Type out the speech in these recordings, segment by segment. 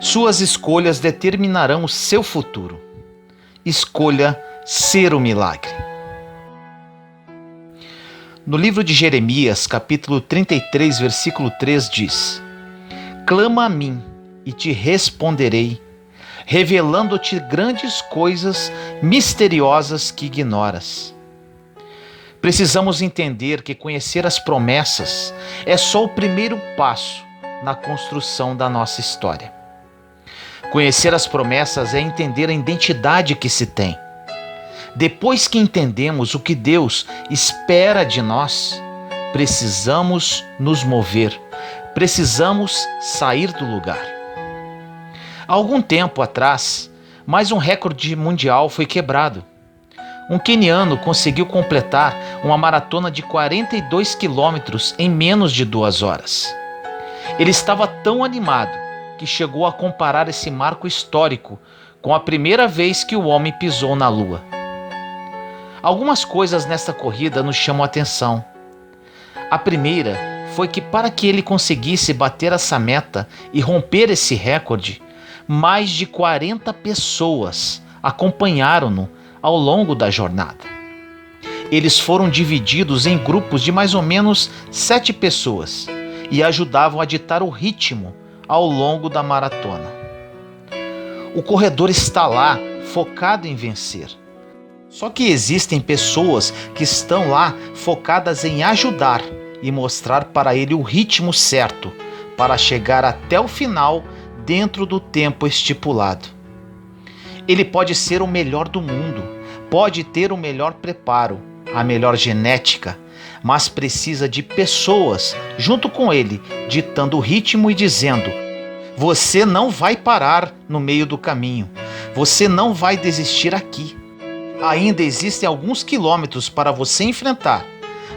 Suas escolhas determinarão o seu futuro. Escolha ser o milagre. No livro de Jeremias, capítulo 33, versículo 3 diz: Clama a mim e te responderei, revelando-te grandes coisas misteriosas que ignoras. Precisamos entender que conhecer as promessas é só o primeiro passo na construção da nossa história. Conhecer as promessas é entender a identidade que se tem. Depois que entendemos o que Deus espera de nós, precisamos nos mover, precisamos sair do lugar. Há algum tempo atrás, mais um recorde mundial foi quebrado. Um queniano conseguiu completar uma maratona de 42 quilômetros em menos de 2 horas. Ele estava tão animado que chegou a comparar esse marco histórico com a primeira vez que o homem pisou na Lua. Algumas coisas nesta corrida nos chamam a atenção. A primeira foi que, para que ele conseguisse bater essa meta e romper esse recorde, mais de 40 pessoas acompanharam-no ao longo da jornada. Eles foram divididos em grupos de mais ou menos 7 pessoas e ajudavam a ditar o ritmo ao longo da maratona. O corredor está lá, focado em vencer. Só que existem pessoas que estão lá focadas em ajudar e mostrar para ele o ritmo certo para chegar até o final dentro do tempo estipulado. Ele pode ser o melhor do mundo, pode ter o melhor preparo, a melhor genética, mas precisa de pessoas junto com ele, ditando o ritmo e dizendo: você não vai parar no meio do caminho, você não vai desistir aqui. Ainda existem alguns quilômetros para você enfrentar.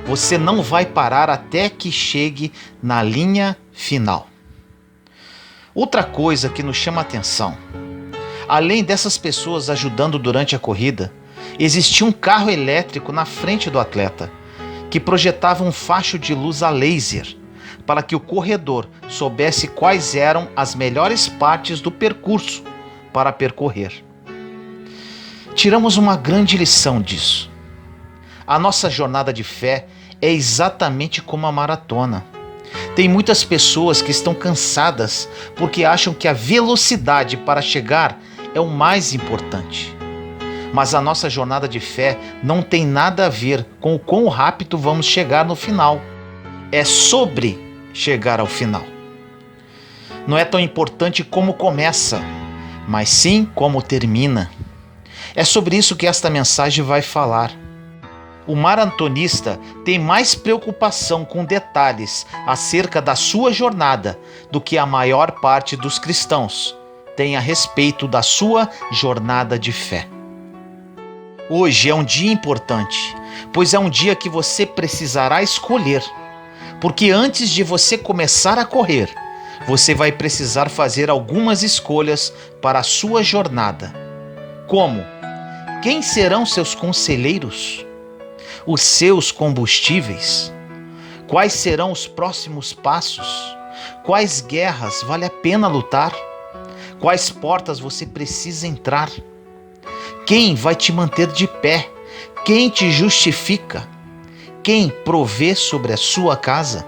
Você não vai parar até que chegue na linha final. Outra coisa que nos chama a atenção: além dessas pessoas ajudando durante a corrida, existia um carro elétrico na frente do atleta, que projetava um facho de luz a laser, para que o corredor soubesse quais eram as melhores partes do percurso para percorrer. Tiramos uma grande lição disso. A nossa jornada de fé é exatamente como a maratona. Tem muitas pessoas que estão cansadas porque acham que a velocidade para chegar é o mais importante. Mas a nossa jornada de fé não tem nada a ver com o quão rápido vamos chegar no final. É sobre chegar ao final. Não é tão importante como começa, mas sim como termina. É sobre isso que esta mensagem vai falar. O maratonista tem mais preocupação com detalhes acerca da sua jornada do que a maior parte dos cristãos tem a respeito da sua jornada de fé. Hoje é um dia importante, pois é um dia que você precisará escolher, porque antes de você começar a correr, você vai precisar fazer algumas escolhas para a sua jornada. Como? Quem serão seus conselheiros? Os seus combustíveis? Quais serão os próximos passos? Quais guerras vale a pena lutar? Quais portas você precisa entrar? Quem vai te manter de pé? Quem te justifica? Quem provê sobre a sua casa?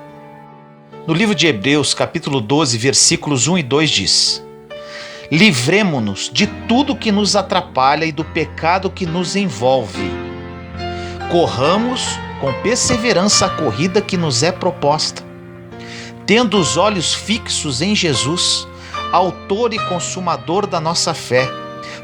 No livro de Hebreus, capítulo 12, versículos 1 e 2 diz: livremo-nos de tudo que nos atrapalha e do pecado que nos envolve. Corramos com perseverança a corrida que nos é proposta, tendo os olhos fixos em Jesus, autor e consumador da nossa fé,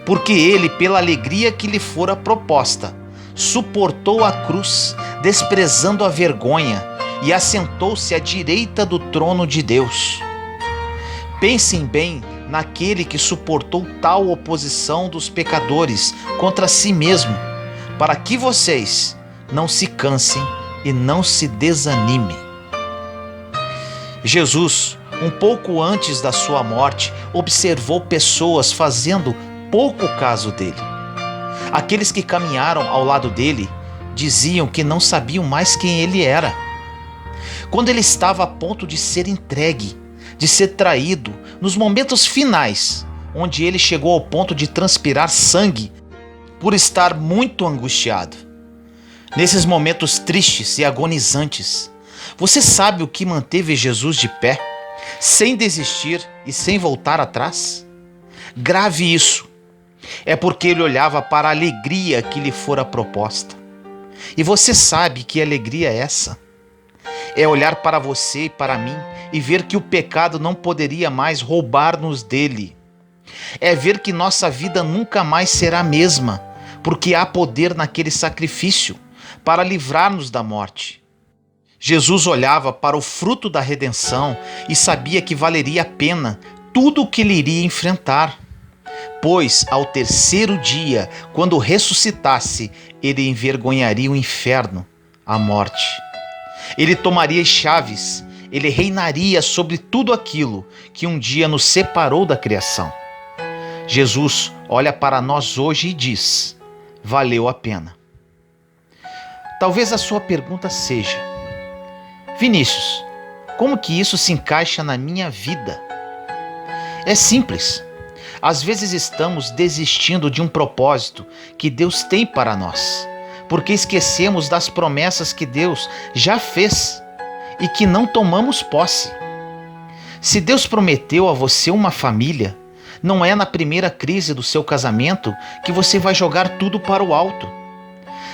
porque ele, pela alegria que lhe fora proposta, suportou a cruz, desprezando a vergonha, e assentou-se à direita do trono de Deus. Pensem bem naquele que suportou tal oposição dos pecadores contra si mesmo, para que vocês não se cansem e não se desanimem. Jesus, um pouco antes da sua morte, observou pessoas fazendo pouco caso dele. Aqueles que caminharam ao lado dele diziam que não sabiam mais quem ele era. Quando ele estava a ponto de ser entregue, de ser traído, nos momentos finais, onde ele chegou ao ponto de transpirar sangue por estar muito angustiado. Nesses momentos tristes e agonizantes, você sabe o que manteve Jesus de pé, sem desistir e sem voltar atrás? Grave isso. É porque ele olhava para a alegria que lhe fora proposta. E você sabe que alegria é essa? É olhar para você e para mim e ver que o pecado não poderia mais roubar-nos dele. É ver que nossa vida nunca mais será a mesma, porque há poder naquele sacrifício para livrar-nos da morte. Jesus olhava para o fruto da redenção e sabia que valeria a pena tudo o que ele iria enfrentar. Pois, ao terceiro dia, quando ressuscitasse, ele envergonharia o inferno, a morte. Ele tomaria as chaves, ele reinaria sobre tudo aquilo que um dia nos separou da criação. Jesus olha para nós hoje e diz: valeu a pena. Talvez a sua pergunta seja: Vinícius, como que isso se encaixa na minha vida? É simples. Às vezes estamos desistindo de um propósito que Deus tem para nós, porque esquecemos das promessas que Deus já fez e que não tomamos posse. Se Deus prometeu a você uma família, não é na primeira crise do seu casamento que você vai jogar tudo para o alto.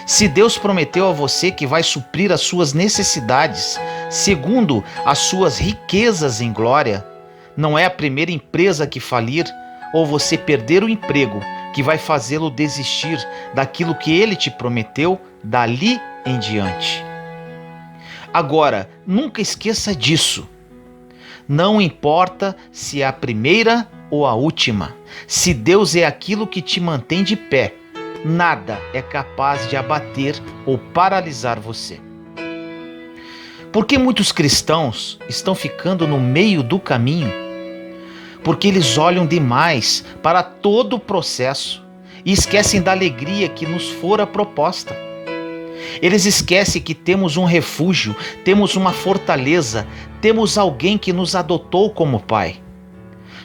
Se Deus prometeu a você que vai suprir as suas necessidades, segundo as suas riquezas em glória, não é a primeira empresa que falir ou você perder o emprego que vai fazê-lo desistir daquilo que ele te prometeu dali em diante. Agora, nunca esqueça disso. Não importa se é a primeira ou a última, se Deus é aquilo que te mantém de pé, nada é capaz de abater ou paralisar você. Por que muitos cristãos estão ficando no meio do caminho? Porque eles olham demais para todo o processo e esquecem da alegria que nos fora proposta. Eles esquecem que temos um refúgio, temos uma fortaleza, temos alguém que nos adotou como pai.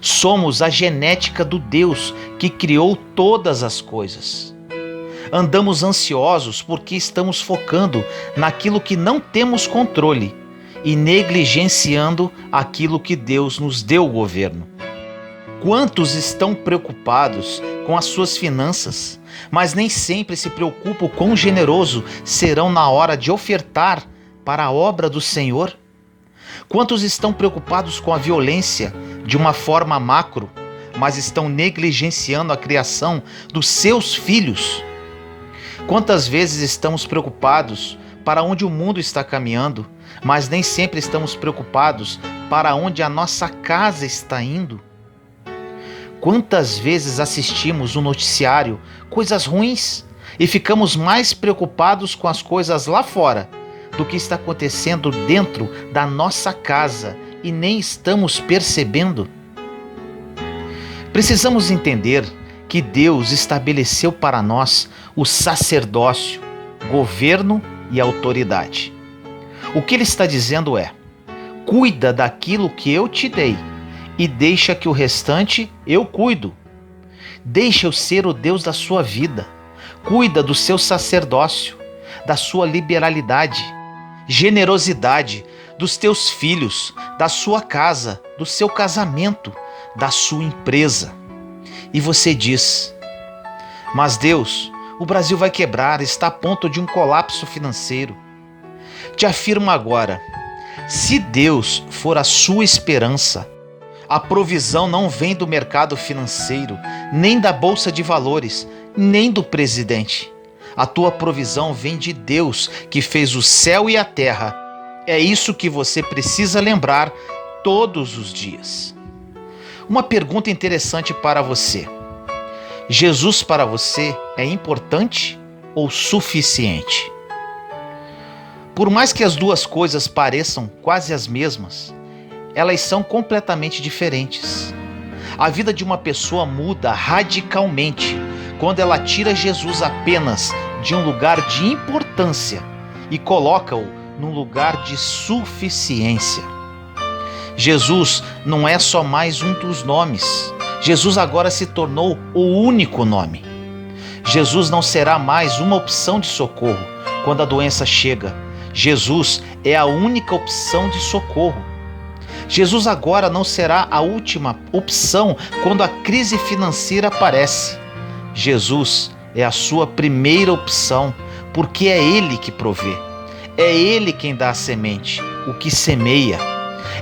Somos a genética do Deus que criou todas as coisas. Andamos ansiosos porque estamos focando naquilo que não temos controle e negligenciando aquilo que Deus nos deu o governo. Quantos estão preocupados com as suas finanças, mas nem sempre se preocupam quão generoso serão na hora de ofertar para a obra do Senhor? Quantos estão preocupados com a violência de uma forma macro, mas estão negligenciando a criação dos seus filhos? Quantas vezes estamos preocupados para onde o mundo está caminhando, mas nem sempre estamos preocupados para onde a nossa casa está indo? Quantas vezes assistimos no noticiário coisas ruins e ficamos mais preocupados com as coisas lá fora do que está acontecendo dentro da nossa casa e nem estamos percebendo? Precisamos entender que Deus estabeleceu para nós o sacerdócio, governo e autoridade. O que ele está dizendo é: cuida daquilo que eu te dei e deixa que o restante eu cuido. Deixa eu ser o Deus da sua vida. Cuida do seu sacerdócio, da sua liberalidade, generosidade, dos teus filhos, da sua casa, do seu casamento, da sua empresa. E você diz: mas Deus, o Brasil vai quebrar, está a ponto de um colapso financeiro. Te afirmo agora, se Deus for a sua esperança, a provisão não vem do mercado financeiro, nem da bolsa de valores, nem do presidente. A tua provisão vem de Deus, que fez o céu e a terra. É isso que você precisa lembrar todos os dias. Uma pergunta interessante para você: Jesus para você é importante ou suficiente? Por mais que as duas coisas pareçam quase as mesmas, elas são completamente diferentes. A vida de uma pessoa muda radicalmente quando ela tira Jesus apenas de um lugar de importância e coloca-o num lugar de suficiência. Jesus não é só mais um dos nomes. Jesus agora se tornou o único nome. Jesus não será mais uma opção de socorro quando a doença chega. Jesus é a única opção de socorro. Jesus agora não será a última opção quando a crise financeira aparece. Jesus é a sua primeira opção, porque é Ele que provê. É Ele quem dá a semente, o que semeia.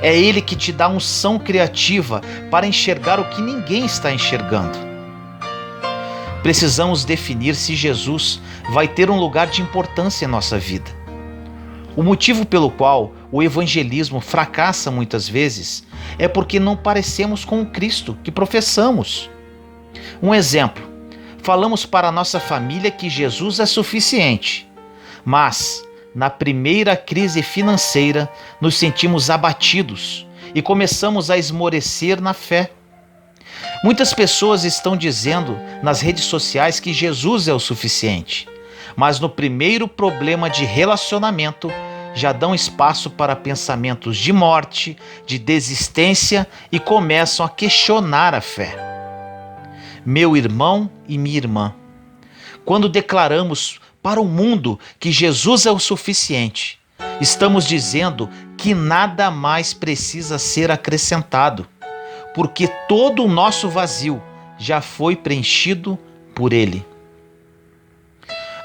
É Ele que te dá unção criativa para enxergar o que ninguém está enxergando. Precisamos definir se Jesus vai ter um lugar de importância em nossa vida. O motivo pelo qual o evangelismo fracassa muitas vezes é porque não parecemos com o Cristo que professamos. Um exemplo: falamos para a nossa família que Jesus é suficiente, mas na primeira crise financeira nos sentimos abatidos e começamos a esmorecer na fé. Muitas pessoas estão dizendo nas redes sociais que Jesus é o suficiente, mas no primeiro problema de relacionamento já dão espaço para pensamentos de morte, de desistência e começam a questionar a fé. Meu irmão e minha irmã, quando declaramos para o mundo que Jesus é o suficiente, estamos dizendo que nada mais precisa ser acrescentado, porque todo o nosso vazio já foi preenchido por Ele.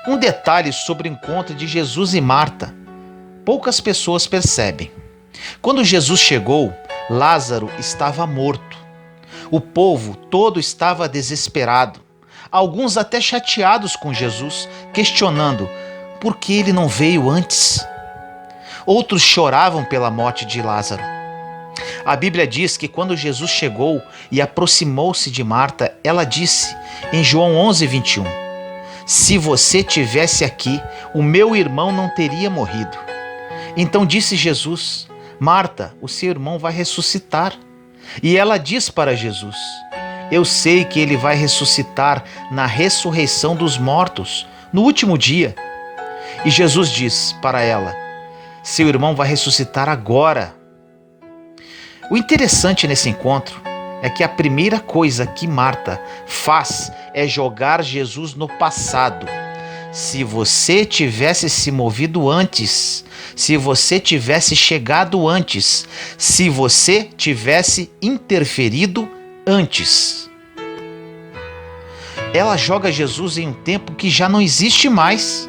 Um detalhe sobre o encontro de Jesus e Marta. Poucas pessoas percebem. Quando Jesus chegou, Lázaro estava morto. O povo todo estava desesperado. Alguns até chateados com Jesus, questionando por que ele não veio antes. Outros choravam pela morte de Lázaro. A Bíblia diz que quando Jesus chegou e aproximou-se de Marta, ela disse, em João 11:21, se você tivesse aqui, o meu irmão não teria morrido. Então disse Jesus, Marta, o seu irmão vai ressuscitar. E ela diz para Jesus, eu sei que ele vai ressuscitar na ressurreição dos mortos, no último dia. E Jesus diz para ela, seu irmão vai ressuscitar agora. O interessante nesse encontro é que a primeira coisa que Marta faz é jogar Jesus no passado. Se você tivesse se movido antes, se você tivesse chegado antes, se você tivesse interferido antes. Ela joga Jesus em um tempo que já não existe mais.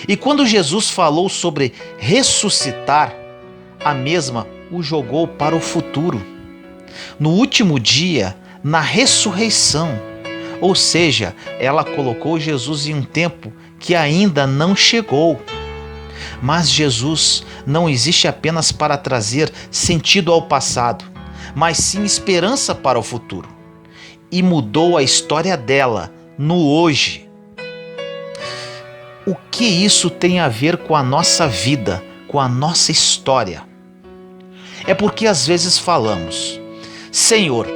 E quando Jesus falou sobre ressuscitar, a mesma o jogou para o futuro. No último dia, na ressurreição. Ou seja, ela colocou Jesus em um tempo que ainda não chegou. Mas Jesus não existe apenas para trazer sentido ao passado, mas sim esperança para o futuro. E mudou a história dela no hoje. O que isso tem a ver com a nossa vida, com a nossa história? É porque às vezes falamos, Senhor,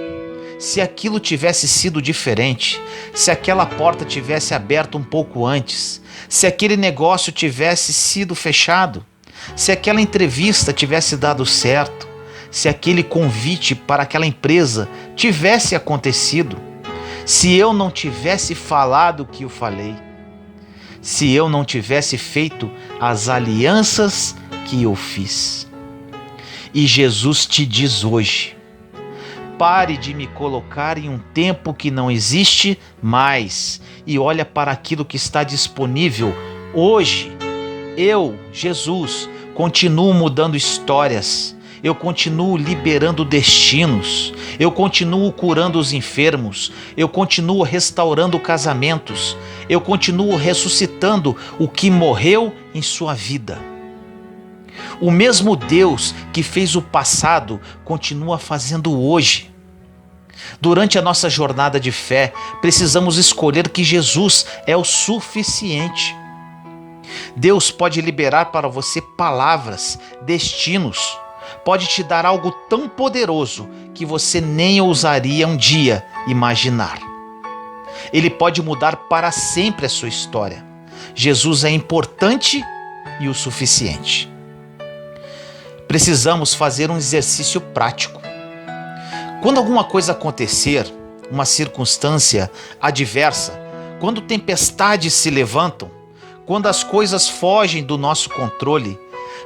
se aquilo tivesse sido diferente, se aquela porta tivesse aberto um pouco antes, se aquele negócio tivesse sido fechado, se aquela entrevista tivesse dado certo, se aquele convite para aquela empresa tivesse acontecido, se eu não tivesse falado o que eu falei, se eu não tivesse feito as alianças que eu fiz. E Jesus te diz hoje, pare de me colocar em um tempo que não existe mais e olha para aquilo que está disponível hoje. Eu, Jesus, continuo mudando histórias, eu continuo liberando destinos, eu continuo curando os enfermos, eu continuo restaurando casamentos, eu continuo ressuscitando o que morreu em sua vida. O mesmo Deus que fez o passado continua fazendo hoje. Durante a nossa jornada de fé, precisamos escolher que Jesus é o suficiente. Deus pode liberar para você palavras, destinos, pode te dar algo tão poderoso que você nem ousaria um dia imaginar. Ele pode mudar para sempre a sua história. Jesus é importante e o suficiente. precisamos fazer um exercício prático. Quando alguma coisa acontecer, uma circunstância adversa, quando tempestades se levantam, quando as coisas fogem do nosso controle,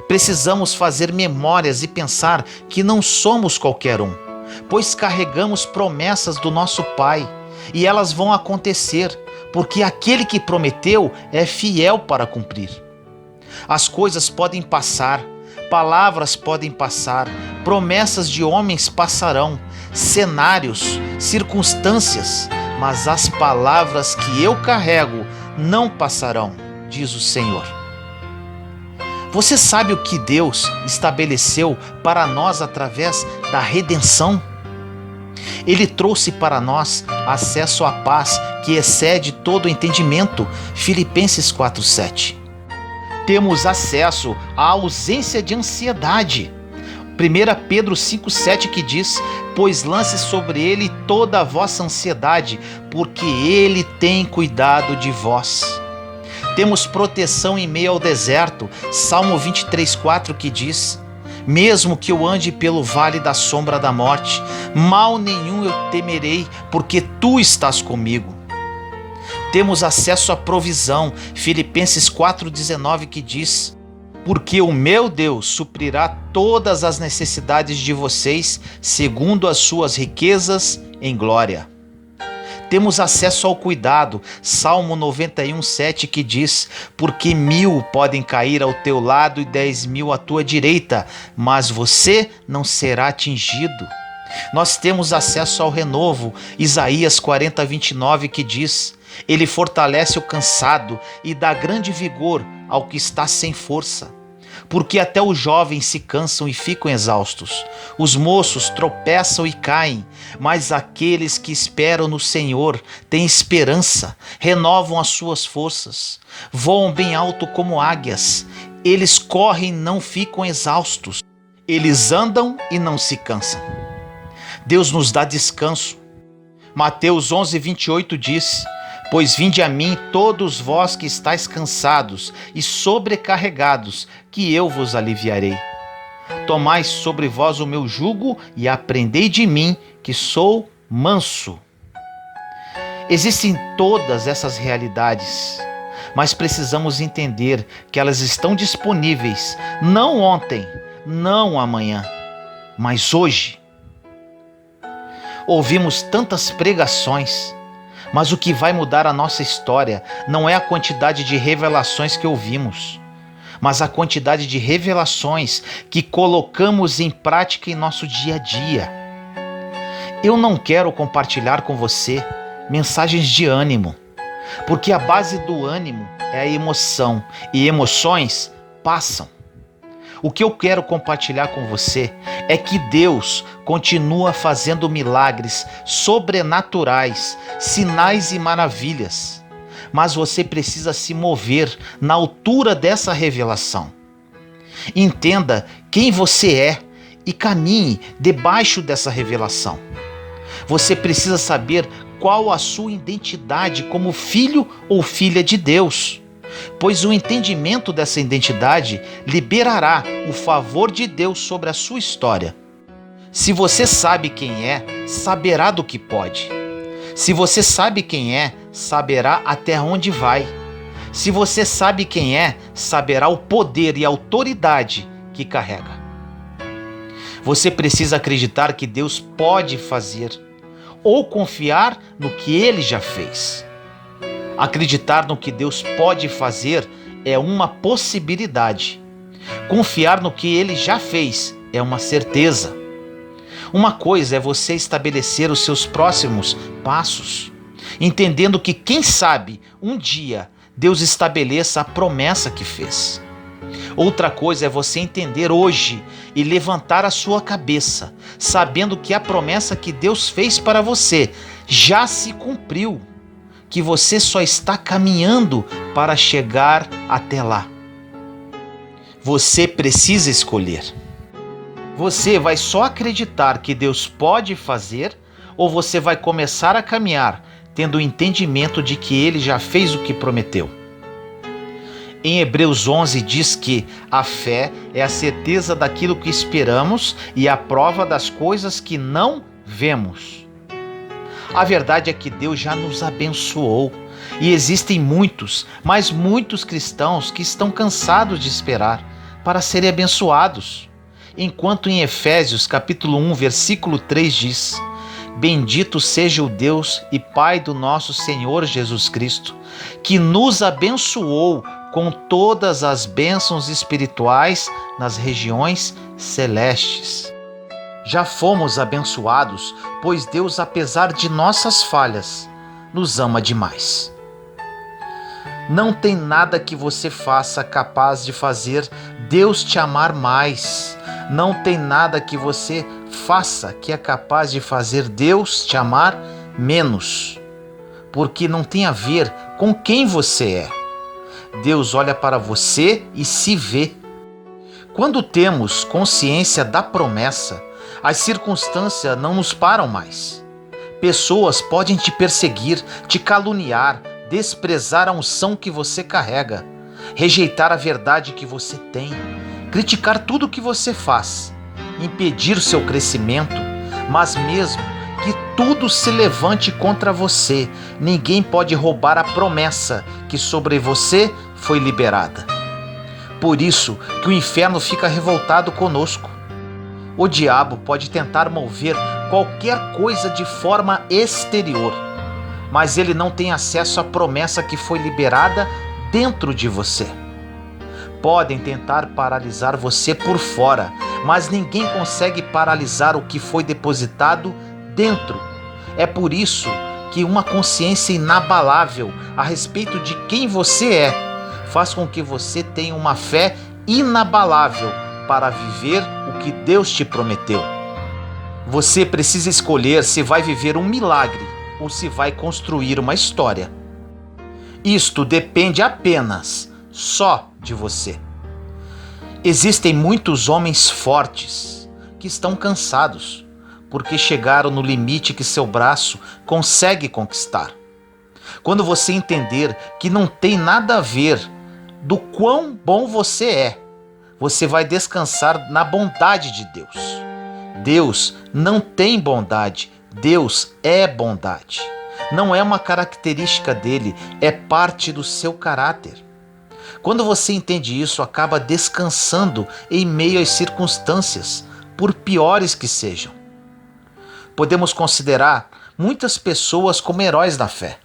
precisamos fazer memórias e pensar que não somos qualquer um, pois carregamos promessas do nosso Pai e elas vão acontecer, porque aquele que prometeu é fiel para cumprir. As coisas podem passar, palavras podem passar, promessas de homens passarão, cenários, circunstâncias, mas as palavras que eu carrego não passarão, diz o Senhor. Você sabe o que Deus estabeleceu para nós através da redenção? Ele trouxe para nós acesso à paz que excede todo o entendimento, Filipenses 4:7. Temos acesso à ausência de ansiedade, 1 Pedro 5,7, que diz: pois lance sobre ele toda a vossa ansiedade, porque ele tem cuidado de vós. Temos proteção em meio ao deserto, Salmo 23,4, que diz: mesmo que eu ande pelo vale da sombra da morte, mal nenhum eu temerei, porque tu estás comigo. Temos acesso à provisão, Filipenses 4,19, que diz: porque o meu Deus suprirá todas as necessidades de vocês, segundo as suas riquezas em glória. Temos acesso ao cuidado, Salmo 91,7, que diz: porque 1000 podem cair ao teu lado e 10.000 à tua direita, mas você não será atingido. Nós temos acesso ao renovo, Isaías 40:29, que diz: ele fortalece o cansado e dá grande vigor ao que está sem força. Porque até os jovens se cansam e ficam exaustos, os moços tropeçam e caem, mas aqueles que esperam no Senhor têm esperança, renovam as suas forças, voam bem alto como águias, eles correm e não ficam exaustos, eles andam e não se cansam. Deus nos dá descanso. Mateus 11:28 diz: pois vinde a mim todos vós que estáis cansados e sobrecarregados, que eu vos aliviarei. Tomai sobre vós o meu jugo e aprendei de mim, que sou manso. Existem todas essas realidades, mas precisamos entender que elas estão disponíveis não ontem, não amanhã, mas hoje. Ouvimos tantas pregações, mas o que vai mudar a nossa história não é a quantidade de revelações que ouvimos, mas a quantidade de revelações que colocamos em prática em nosso dia a dia. Eu não quero compartilhar com você mensagens de ânimo, porque a base do ânimo é a emoção, e emoções passam. O que eu quero compartilhar com você é que Deus continua fazendo milagres sobrenaturais, sinais e maravilhas. Mas você precisa se mover na altura dessa revelação. Entenda quem você é e caminhe debaixo dessa revelação. Você precisa saber qual a sua identidade como filho ou filha de Deus, pois o entendimento dessa identidade liberará o favor de Deus sobre a sua história. Se você sabe quem é, saberá do que pode. Se você sabe quem é, saberá até onde vai. Se você sabe quem é, saberá o poder e a autoridade que carrega. Você precisa acreditar que Deus pode fazer, ou confiar no que Ele já fez. Acreditar no que Deus pode fazer é uma possibilidade. Confiar no que Ele já fez é uma certeza. Uma coisa é você estabelecer os seus próximos passos, entendendo que, quem sabe, um dia Deus estabeleça a promessa que fez. Outra coisa é você entender hoje e levantar a sua cabeça, sabendo que a promessa que Deus fez para você já se cumpriu, que você só está caminhando para chegar até lá. Você precisa escolher. Você vai só acreditar que Deus pode fazer, ou você vai começar a caminhar tendo o entendimento de que Ele já fez o que prometeu? Em Hebreus 11 diz que a fé é a certeza daquilo que esperamos e a prova das coisas que não vemos. A verdade é que Deus já nos abençoou e existem muitos, mas muitos cristãos que estão cansados de esperar para serem abençoados. Enquanto em Efésios capítulo 1, versículo 3 diz: Bendito seja o Deus e Pai do nosso Senhor Jesus Cristo, que nos abençoou com todas as bênçãos espirituais nas regiões celestes. Já fomos abençoados, pois Deus, apesar de nossas falhas, nos ama demais. Não tem nada que você faça capaz de fazer Deus te amar mais. Não tem nada que você faça que é capaz de fazer Deus te amar menos. Porque não tem a ver com quem você é. Deus olha para você e se vê. Quando temos consciência da promessa, as circunstâncias não nos param mais. Pessoas podem te perseguir, te caluniar, desprezar a unção que você carrega, rejeitar a verdade que você tem, criticar tudo que você faz, impedir seu crescimento, mas mesmo que tudo se levante contra você, ninguém pode roubar a promessa que sobre você foi liberada. Por isso que o inferno fica revoltado conosco. O diabo pode tentar mover qualquer coisa de forma exterior, mas ele não tem acesso à promessa que foi liberada dentro de você. Podem tentar paralisar você por fora, mas ninguém consegue paralisar o que foi depositado dentro. É por isso que uma consciência inabalável a respeito de quem você é faz com que você tenha uma fé inabalável para viver o que Deus te prometeu. Você precisa escolher se vai viver um milagre ou se vai construir uma história. Isto depende apenas só de você. Existem muitos homens fortes que estão cansados porque chegaram no limite que seu braço consegue conquistar. Quando você entender que não tem nada a ver do quão bom você é, você vai descansar na bondade de Deus. Deus não tem bondade, Deus é bondade. Não é uma característica dele, é parte do seu caráter. Quando você entende isso, acaba descansando em meio às circunstâncias, por piores que sejam. Podemos considerar muitas pessoas como heróis da fé,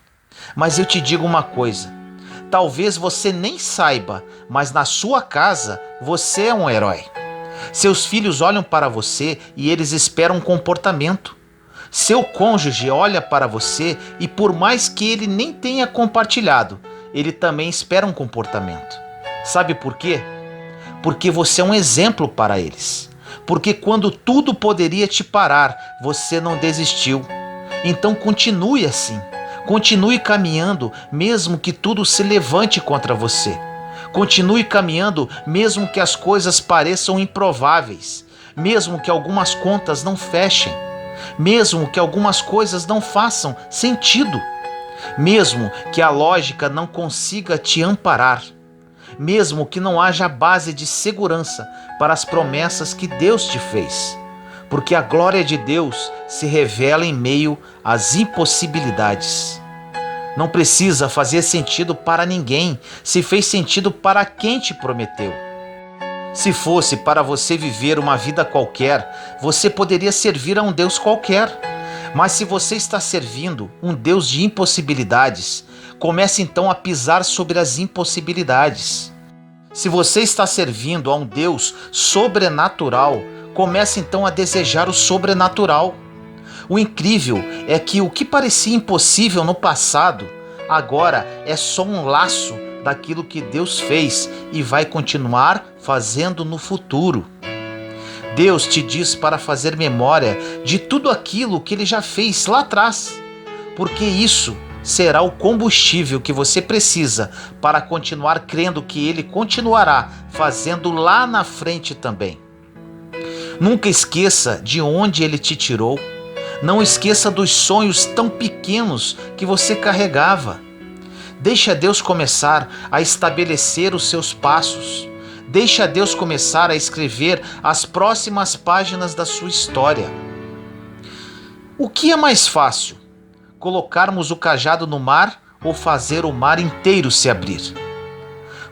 mas eu te digo uma coisa: talvez você nem saiba, mas na sua casa você é um herói. Seus filhos olham para você e eles esperam um comportamento. Seu cônjuge olha para você e, por mais que ele nem tenha compartilhado, ele também espera um comportamento. Sabe por quê? Porque você é um exemplo para eles. Porque quando tudo poderia te parar, você não desistiu. Então continue assim. Continue caminhando, mesmo que tudo se levante contra você. Continue caminhando, mesmo que as coisas pareçam improváveis. Mesmo que algumas contas não fechem. Mesmo que algumas coisas não façam sentido. Mesmo que a lógica não consiga te amparar. Mesmo que não haja base de segurança para as promessas que Deus te fez. Porque a glória de Deus se revela em meio às impossibilidades. Não precisa fazer sentido para ninguém, se fez sentido para quem te prometeu. Se fosse para você viver uma vida qualquer, você poderia servir a um Deus qualquer. Mas se você está servindo um Deus de impossibilidades, comece então a pisar sobre as impossibilidades. Se você está servindo a um Deus sobrenatural, comece então a desejar o sobrenatural. O incrível é que o que parecia impossível no passado, agora é só um laço daquilo que Deus fez e vai continuar fazendo no futuro. Deus te diz para fazer memória de tudo aquilo que Ele já fez lá atrás, porque isso será o combustível que você precisa para continuar crendo que Ele continuará fazendo lá na frente também. Nunca esqueça de onde Ele te tirou. Não esqueça dos sonhos tão pequenos que você carregava. Deixa Deus começar a estabelecer os seus passos. Deixa Deus começar a escrever as próximas páginas da sua história. O que é mais fácil? Colocarmos o cajado no mar ou fazer o mar inteiro se abrir?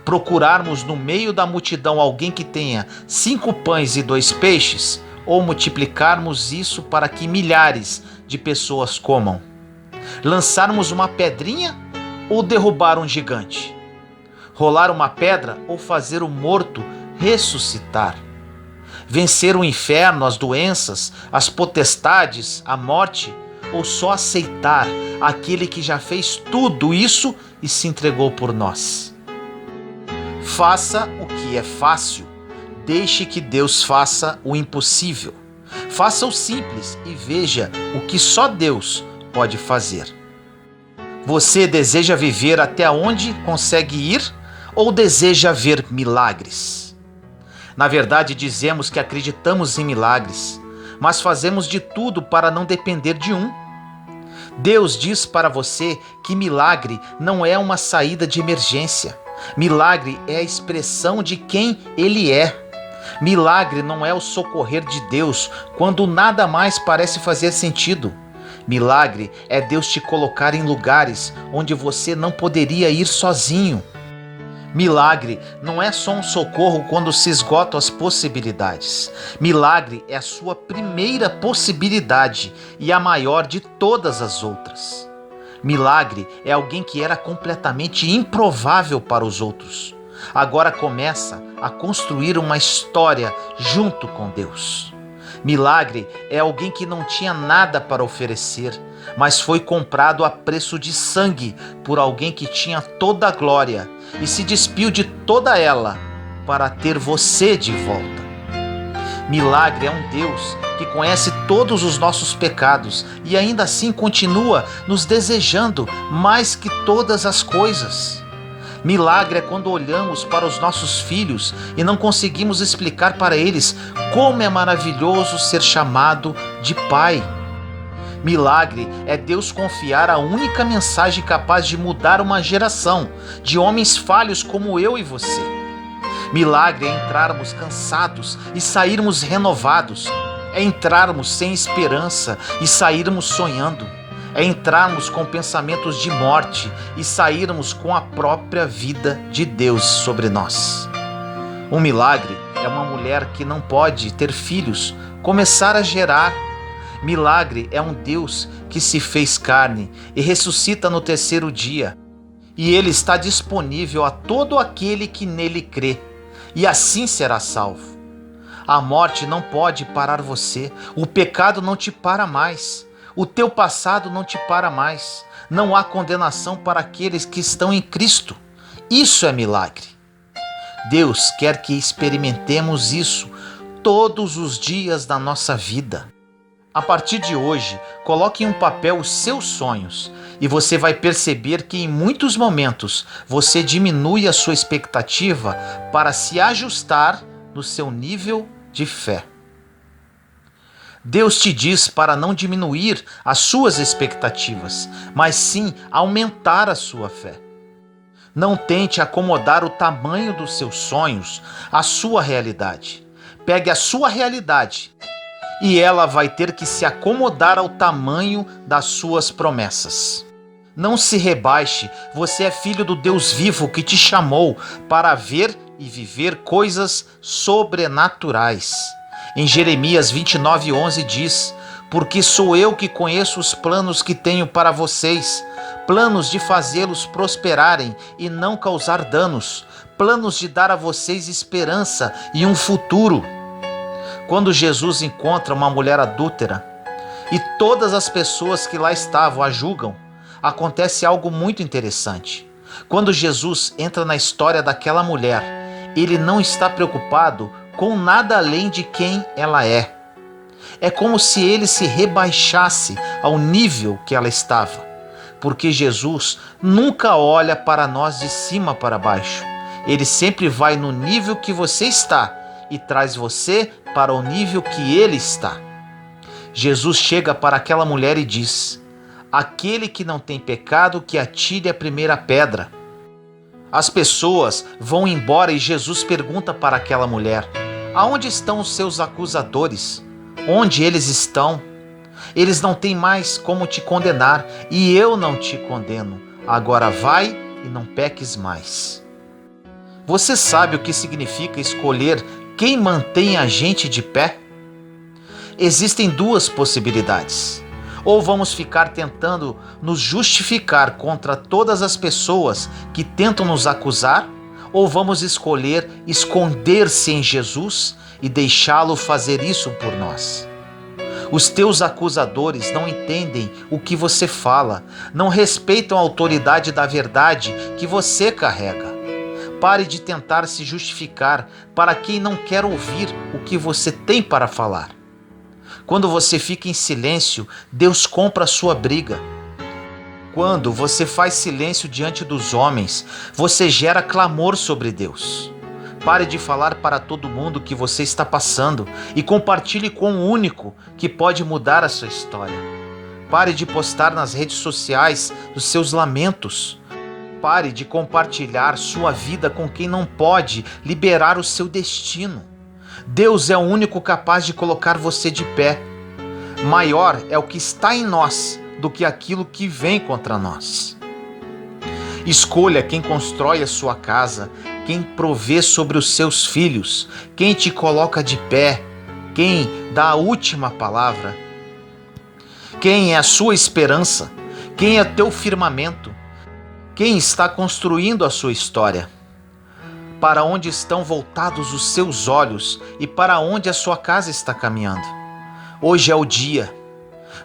Procurarmos no meio da multidão alguém que tenha 5 pães e 2 peixes, ou multiplicarmos isso para que milhares de pessoas comam? Lançarmos uma pedrinha ou derrubar um gigante? Rolar uma pedra ou fazer o morto ressuscitar? Vencer o inferno, as doenças, as potestades, a morte, ou só aceitar aquele que já fez tudo isso e se entregou por nós? Faça o que é fácil. Deixe que Deus faça o impossível. Faça o simples e veja o que só Deus pode fazer. Você deseja viver até onde consegue ir ou deseja ver milagres? Na verdade, dizemos que acreditamos em milagres, mas fazemos de tudo para não depender de um. Deus diz para você que milagre não é uma saída de emergência. Milagre é a expressão de quem Ele é. Milagre não é o socorrer de Deus quando nada mais parece fazer sentido. Milagre é Deus te colocar em lugares onde você não poderia ir sozinho. Milagre não é só um socorro quando se esgotam as possibilidades. Milagre é a sua primeira possibilidade e a maior de todas as outras. Milagre é alguém que era completamente improvável para os outros. Agora começa a construir uma história junto com Deus. Milagre é alguém que não tinha nada para oferecer, mas foi comprado a preço de sangue por alguém que tinha toda a glória e se despiu de toda ela para ter você de volta. Milagre é um Deus que conhece todos os nossos pecados e ainda assim continua nos desejando mais que todas as coisas. Milagre é quando olhamos para os nossos filhos e não conseguimos explicar para eles como é maravilhoso ser chamado de pai. Milagre é Deus confiar a única mensagem capaz de mudar uma geração de homens falhos como eu e você. Milagre é entrarmos cansados e sairmos renovados. É entrarmos sem esperança e sairmos sonhando. É entrarmos com pensamentos de morte e sairmos com a própria vida de Deus sobre nós. Um milagre é uma mulher que não pode ter filhos começar a gerar. Milagre é um Deus que se fez carne e ressuscita no 3º dia. E Ele está disponível a todo aquele que nele crê, e assim será salvo. A morte não pode parar você, o pecado não te para mais. O teu passado não te para mais. Não há condenação para aqueles que estão em Cristo. Isso é milagre. Deus quer que experimentemos isso todos os dias da nossa vida. A partir de hoje, coloque em um papel os seus sonhos e você vai perceber que em muitos momentos você diminui a sua expectativa para se ajustar no seu nível de fé. Deus te diz para não diminuir as suas expectativas, mas sim aumentar a sua fé. Não tente acomodar o tamanho dos seus sonhos à sua realidade. Pegue a sua realidade e ela vai ter que se acomodar ao tamanho das suas promessas. Não se rebaixe, você é filho do Deus vivo que te chamou para ver e viver coisas sobrenaturais. Em Jeremias 29:11 diz: porque sou eu que conheço os planos que tenho para vocês, planos de fazê-los prosperarem e não causar danos, planos de dar a vocês esperança e um futuro. Quando Jesus encontra uma mulher adúltera e todas as pessoas que lá estavam a julgam, acontece algo muito interessante. Quando Jesus entra na história daquela mulher, ele não está preocupado com nada além de quem ela é. É como se ele se rebaixasse ao nível que ela estava, porque Jesus nunca olha para nós de cima para baixo. Ele sempre vai no nível que você está e traz você para o nível que ele está. Jesus chega para aquela mulher e diz: Aquele que não tem pecado, que atire a primeira pedra. As pessoas vão embora e Jesus pergunta para aquela mulher: aonde estão os seus acusadores? Onde eles estão? Eles não têm mais como te condenar, e eu não te condeno. Agora vai e não peques mais. Você sabe o que significa escolher quem mantém a gente de pé? Existem duas possibilidades. Ou vamos ficar tentando nos justificar contra todas as pessoas que tentam nos acusar, ou vamos escolher esconder-se em Jesus e deixá-lo fazer isso por nós. Os teus acusadores não entendem o que você fala, não respeitam a autoridade da verdade que você carrega. Pare de tentar se justificar para quem não quer ouvir o que você tem para falar. Quando você fica em silêncio, Deus compra a sua briga. Quando você faz silêncio diante dos homens, você gera clamor sobre Deus. Pare de falar para todo mundo o que você está passando e compartilhe com o único que pode mudar a sua história. Pare de postar nas redes sociais os seus lamentos. Pare de compartilhar sua vida com quem não pode liberar o seu destino. Deus é o único capaz de colocar você de pé. Maior é o que está em nós do que aquilo que vem contra nós. Escolha quem constrói a sua casa, quem provê sobre os seus filhos, quem te coloca de pé, quem dá a última palavra, quem é a sua esperança, quem é teu firmamento, quem está construindo a sua história. Para onde estão voltados os seus olhos e para onde a sua casa está caminhando? Hoje é o dia.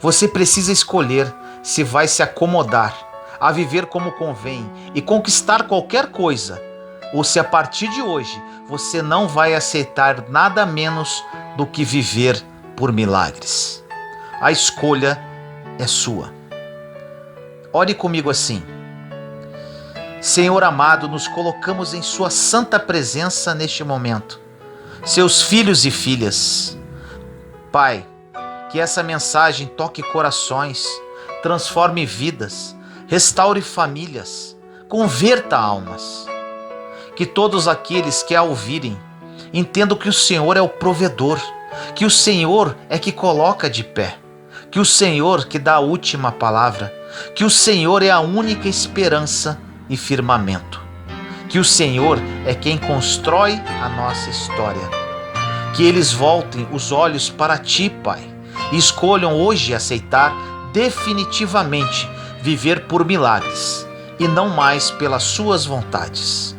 Você precisa escolher se vai se acomodar a viver como convém e conquistar qualquer coisa, ou se a partir de hoje você não vai aceitar nada menos do que viver por milagres. A escolha é sua. Ore comigo assim: Senhor amado, nos colocamos em sua santa presença neste momento, seus filhos e filhas. Pai, que essa mensagem toque corações, transforme vidas, restaure famílias, converta almas. Que todos aqueles que a ouvirem entendam que o Senhor é o provedor, que o Senhor é que coloca de pé, que o Senhor que dá a última palavra, que o Senhor é a única esperança e firmamento, que o Senhor é quem constrói a nossa história. Que eles voltem os olhos para Ti, Pai, e escolham hoje aceitar definitivamente viver por milagres e não mais pelas suas vontades.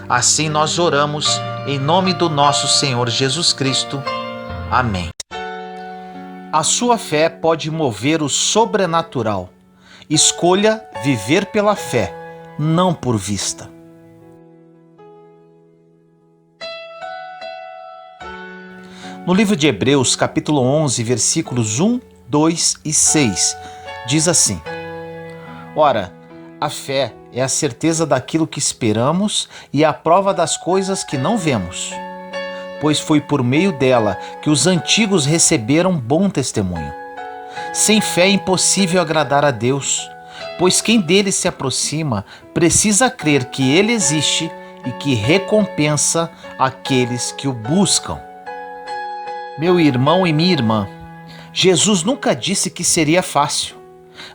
Assim nós oramos em nome do nosso Senhor Jesus Cristo. Amém. A sua fé pode mover o sobrenatural. Escolha viver pela fé, não por vista. No livro de Hebreus, capítulo 11, versículos 1, 2 e 6, diz assim: Ora, a fé é a certeza daquilo que esperamos e a prova das coisas que não vemos, pois foi por meio dela que os antigos receberam bom testemunho. Sem fé é impossível agradar a Deus, pois quem dele se aproxima precisa crer que ele existe e que recompensa aqueles que o buscam. Meu irmão e minha irmã, Jesus nunca disse que seria fácil,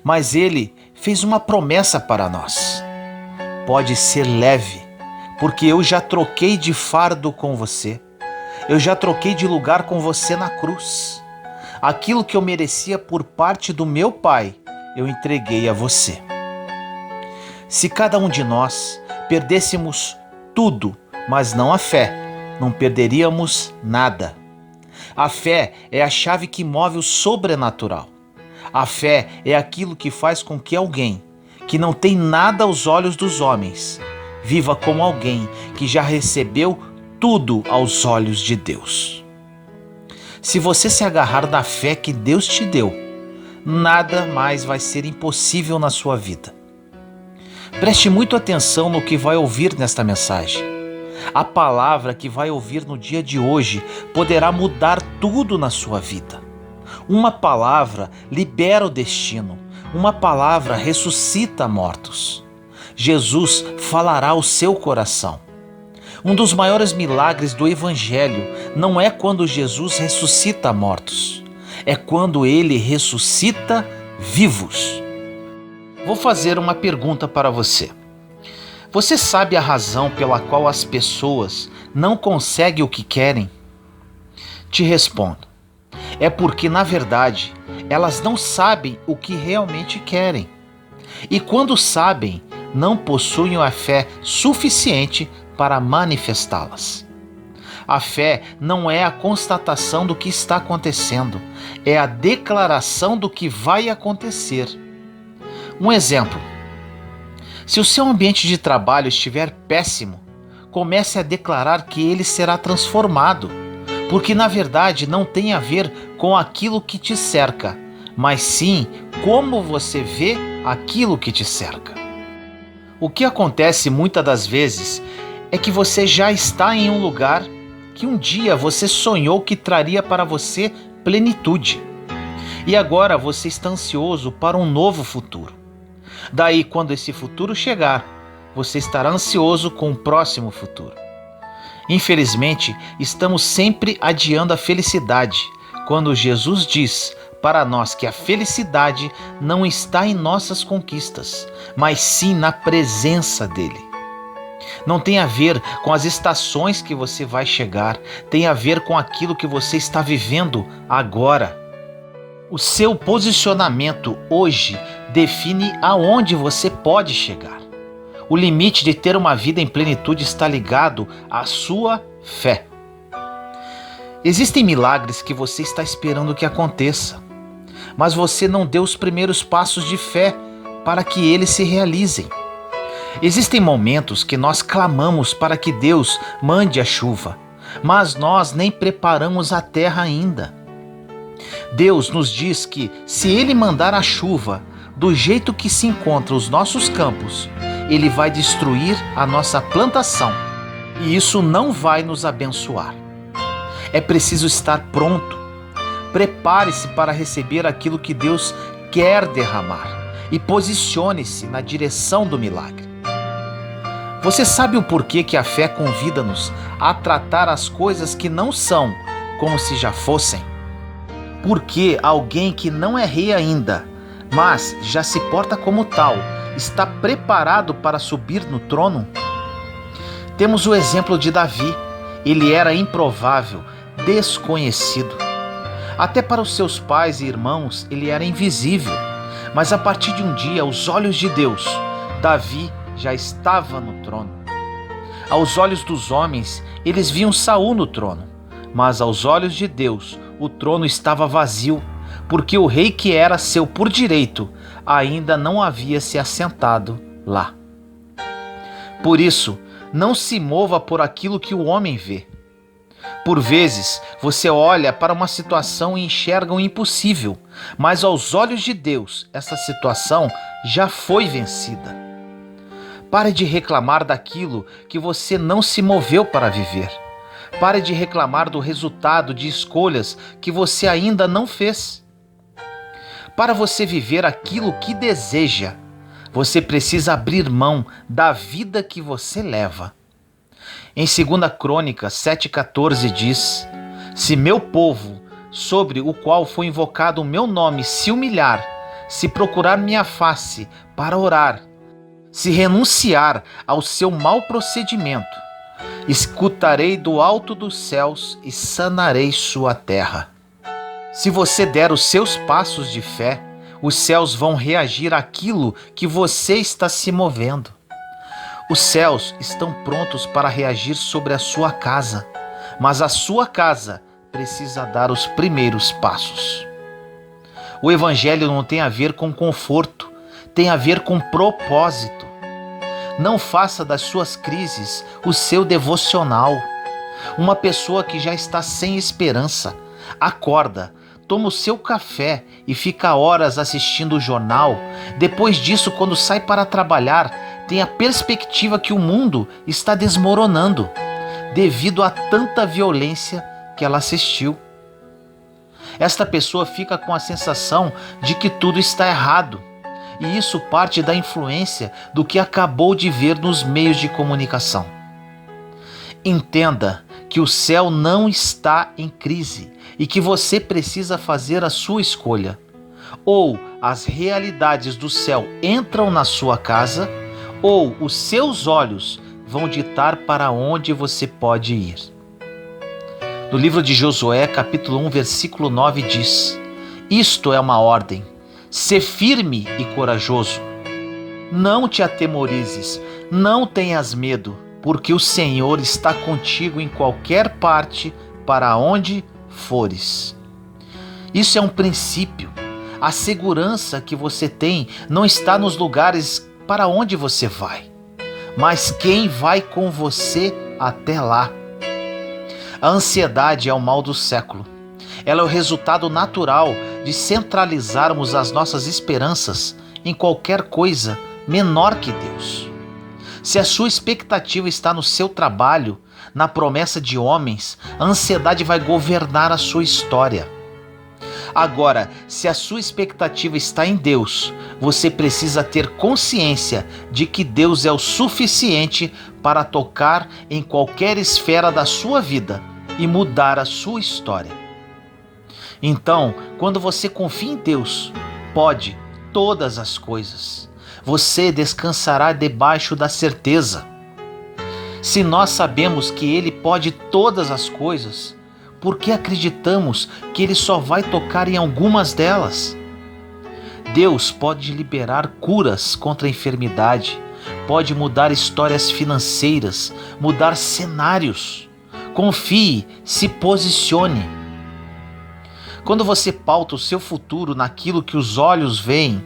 mas ele fez uma promessa para nós. Pode ser leve, porque eu já troquei de fardo com você. Eu já troquei de lugar com você na cruz. Aquilo que eu merecia por parte do meu Pai, eu entreguei a você. Se cada um de nós perdêssemos tudo, mas não a fé, não perderíamos nada. A fé é a chave que move o sobrenatural. A fé é aquilo que faz com que alguém, que não tem nada aos olhos dos homens, viva como alguém que já recebeu tudo aos olhos de Deus. Se você se agarrar na fé que Deus te deu, nada mais vai ser impossível na sua vida. Preste muito atenção no que vai ouvir nesta mensagem. A palavra que vai ouvir no dia de hoje poderá mudar tudo na sua vida. Uma palavra libera o destino, Uma palavra ressuscita mortos. Jesus falará ao seu coração. Um dos maiores milagres do Evangelho não é quando Jesus ressuscita mortos, é quando ele ressuscita vivos. Vou fazer uma pergunta para você. Você sabe a razão pela qual as pessoas não conseguem o que querem? Te respondo. É porque, na verdade, elas não sabem o que realmente querem. E quando sabem, não possuem a fé suficiente para manifestá-las. A fé não é a constatação do que está acontecendo, é a declaração do que vai acontecer. Um exemplo. Se o seu ambiente de trabalho estiver péssimo, comece a declarar que ele será transformado, porque na verdade não tem a ver com aquilo que te cerca, mas sim como você vê aquilo que te cerca. O que acontece muitas das vezes é que você já está em um lugar que um dia você sonhou que traria para você plenitude. E agora você está ansioso para um novo futuro. Daí, quando esse futuro chegar, você estará ansioso com o próximo futuro. Infelizmente, estamos sempre adiando a felicidade, quando Jesus diz para nós que a felicidade não está em nossas conquistas, mas sim na presença dele. Não tem a ver com as estações que você vai chegar, tem a ver com aquilo que você está vivendo agora. O seu posicionamento hoje define aonde você pode chegar. O limite de ter uma vida em plenitude está ligado à sua fé. Existem milagres que você está esperando que aconteça, mas você não deu os primeiros passos de fé para que eles se realizem. Existem momentos que nós clamamos para que Deus mande a chuva, mas nós nem preparamos a terra ainda. Deus nos diz que, se Ele mandar a chuva do jeito que se encontram os nossos campos, Ele vai destruir a nossa plantação e isso não vai nos abençoar. É preciso estar pronto. Prepare-se para receber aquilo que Deus quer derramar e posicione-se na direção do milagre. Você sabe o porquê que a fé convida-nos a tratar as coisas que não são como se já fossem? Porque alguém que não é rei ainda, mas já se porta como tal, está preparado para subir no trono? Temos o exemplo de Davi. Ele era improvável, desconhecido. Até para os seus pais e irmãos ele era invisível. Mas a partir de um dia, aos olhos de Deus, Davi já estava no trono. Aos olhos dos homens, eles viam Saul no trono, mas aos olhos de Deus, o trono estava vazio, porque o rei que era seu por direito ainda não havia se assentado lá. Por isso, não se mova por aquilo que o homem vê. Por vezes, você olha para uma situação e enxerga o impossível, mas aos olhos de Deus, essa situação já foi vencida. Pare de reclamar daquilo que você não se moveu para viver. Pare de reclamar do resultado de escolhas que você ainda não fez. Para você viver aquilo que deseja, você precisa abrir mão da vida que você leva. Em 2 Crônicas 7,14 diz: se meu povo, sobre o qual foi invocado o meu nome, se humilhar, se procurar minha face para orar, se renunciar ao seu mau procedimento, escutarei do alto dos céus e sanarei sua terra. Se você der os seus passos de fé, os céus vão reagir àquilo que você está se movendo. Os céus estão prontos para reagir sobre a sua casa, mas a sua casa precisa dar os primeiros passos. O Evangelho não tem a ver com conforto, tem a ver com propósito. Não faça das suas crises o seu devocional. Uma pessoa que já está sem esperança, acorda, toma o seu café e fica horas assistindo o jornal. Depois disso, quando sai para trabalhar, tem a perspectiva que o mundo está desmoronando devido a tanta violência que ela assistiu. Esta pessoa fica com a sensação de que tudo está errado. e isso parte da influência do que acabou de ver nos meios de comunicação. Entenda que o céu não está em crise e que você precisa fazer a sua escolha. Ou as realidades do céu entram na sua casa, ou os seus olhos vão ditar para onde você pode ir. No livro de Josué, capítulo 1, versículo 9 diz: isto é uma ordem, sê firme e corajoso. Não te atemorizes, não tenhas medo, porque o Senhor está contigo em qualquer parte para onde fores. Isso é um princípio. A segurança que você tem não está nos lugares para onde você vai, mas quem vai com você até lá. A ansiedade é o mal do século. Ela é o resultado natural de centralizarmos as nossas esperanças em qualquer coisa menor que Deus. Se a sua expectativa está no seu trabalho, na promessa de homens, a ansiedade vai governar a sua história. Agora, se a sua expectativa está em Deus, você precisa ter consciência de que Deus é o suficiente para tocar em qualquer esfera da sua vida e mudar a sua história. Então, quando você confia em Deus, pode todas as coisas. Você descansará debaixo da certeza. Se nós sabemos que Ele pode todas as coisas, por que acreditamos que Ele só vai tocar em algumas delas? Deus pode liberar curas contra a enfermidade, pode mudar histórias financeiras, mudar cenários. Confie, se posicione. Quando você pauta o seu futuro naquilo que os olhos veem,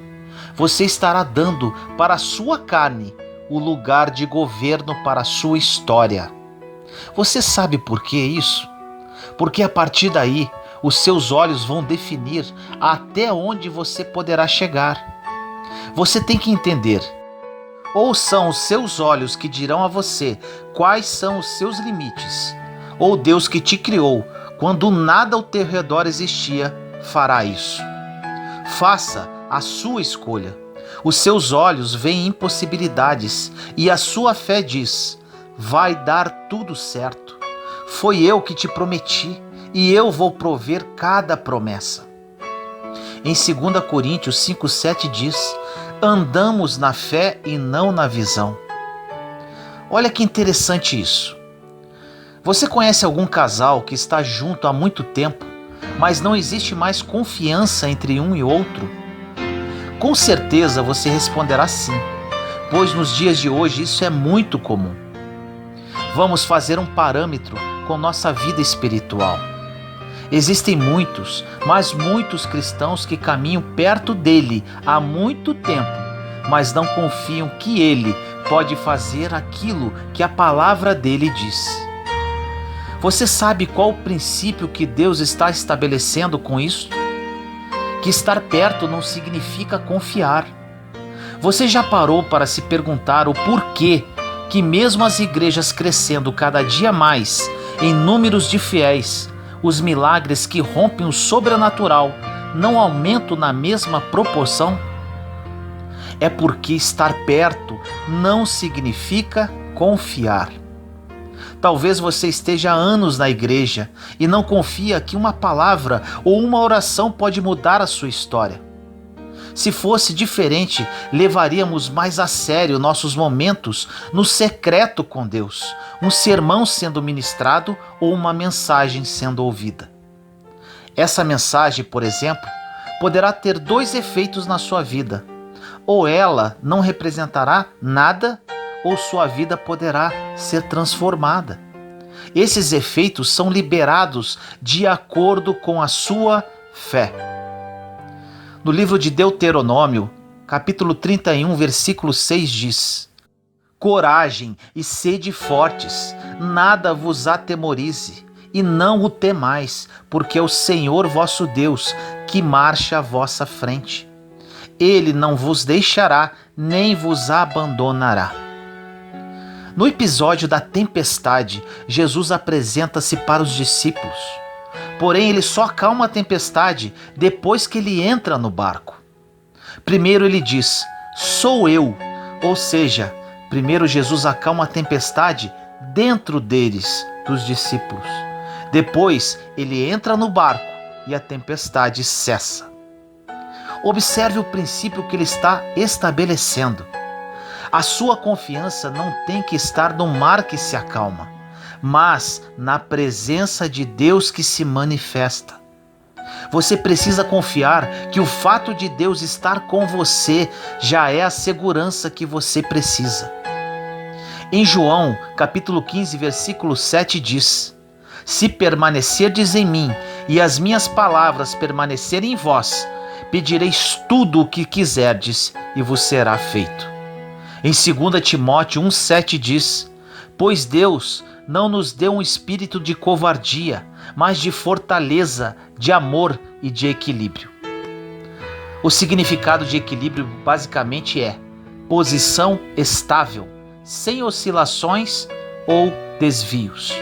você estará dando para a sua carne o lugar de governo para a sua história. Você sabe por que isso? Porque a partir daí, os seus olhos vão definir até onde você poderá chegar. Você tem que entender: ou são os seus olhos que dirão a você quais são os seus limites, ou Deus que te criou, quando nada ao teu redor existia, fará isso. Faça a sua escolha. Os seus olhos veem impossibilidades e a sua fé diz: vai dar tudo certo. Foi eu que te prometi e eu vou prover cada promessa. Em 2 Coríntios 5,7 diz: andamos na fé e não na visão. Olha que interessante isso. Você conhece algum casal que está junto há muito tempo, mas não existe mais confiança entre um e outro? Com certeza você responderá sim, pois nos dias de hoje isso é muito comum. Vamos fazer um parâmetro com nossa vida espiritual. Existem muitos, mas muitos cristãos que caminham perto dele há muito tempo, mas não confiam que ele pode fazer aquilo que a palavra dele diz. Você sabe qual o princípio que Deus está estabelecendo com isso? Que estar perto não significa confiar. Você já parou para se perguntar o porquê que mesmo as igrejas crescendo cada dia mais em números de fiéis, os milagres que rompem o sobrenatural não aumentam na mesma proporção? É porque estar perto não significa confiar. Talvez você esteja há anos na igreja e não confia que uma palavra ou uma oração pode mudar a sua história. Se fosse diferente, levaríamos mais a sério nossos momentos no secreto com Deus, um sermão sendo ministrado ou uma mensagem sendo ouvida. Essa mensagem, por exemplo, poderá ter dois efeitos na sua vida. Ou ela não representará nada, ou sua vida poderá ser transformada. Esses efeitos são liberados de acordo com a sua fé. No livro de Deuteronômio, capítulo 31, versículo 6 diz: coragem e sede fortes, nada vos atemorize, e não o temais, porque é o Senhor vosso Deus que marcha à vossa frente. Ele não vos deixará, nem vos abandonará. No episódio da tempestade, Jesus apresenta-se para os discípulos. Porém, ele só acalma a tempestade depois que ele entra no barco. Primeiro ele diz, sou eu, ou seja, primeiro Jesus acalma a tempestade dentro deles, dos discípulos. Depois ele entra no barco e a tempestade cessa. Observe o princípio que ele está estabelecendo. A sua confiança não tem que estar no mar que se acalma, mas na presença de Deus que se manifesta. Você precisa confiar que o fato de Deus estar com você já é a segurança que você precisa. Em João, capítulo 15, versículo 7 diz: se permanecerdes em mim e as minhas palavras permanecerem em vós, pedireis tudo o que quiserdes e vos será feito. Em 2 Timóteo 1,7 diz: pois Deus não nos deu um espírito de covardia, mas de fortaleza, de amor e de equilíbrio. O significado de equilíbrio basicamente é posição estável, sem oscilações ou desvios.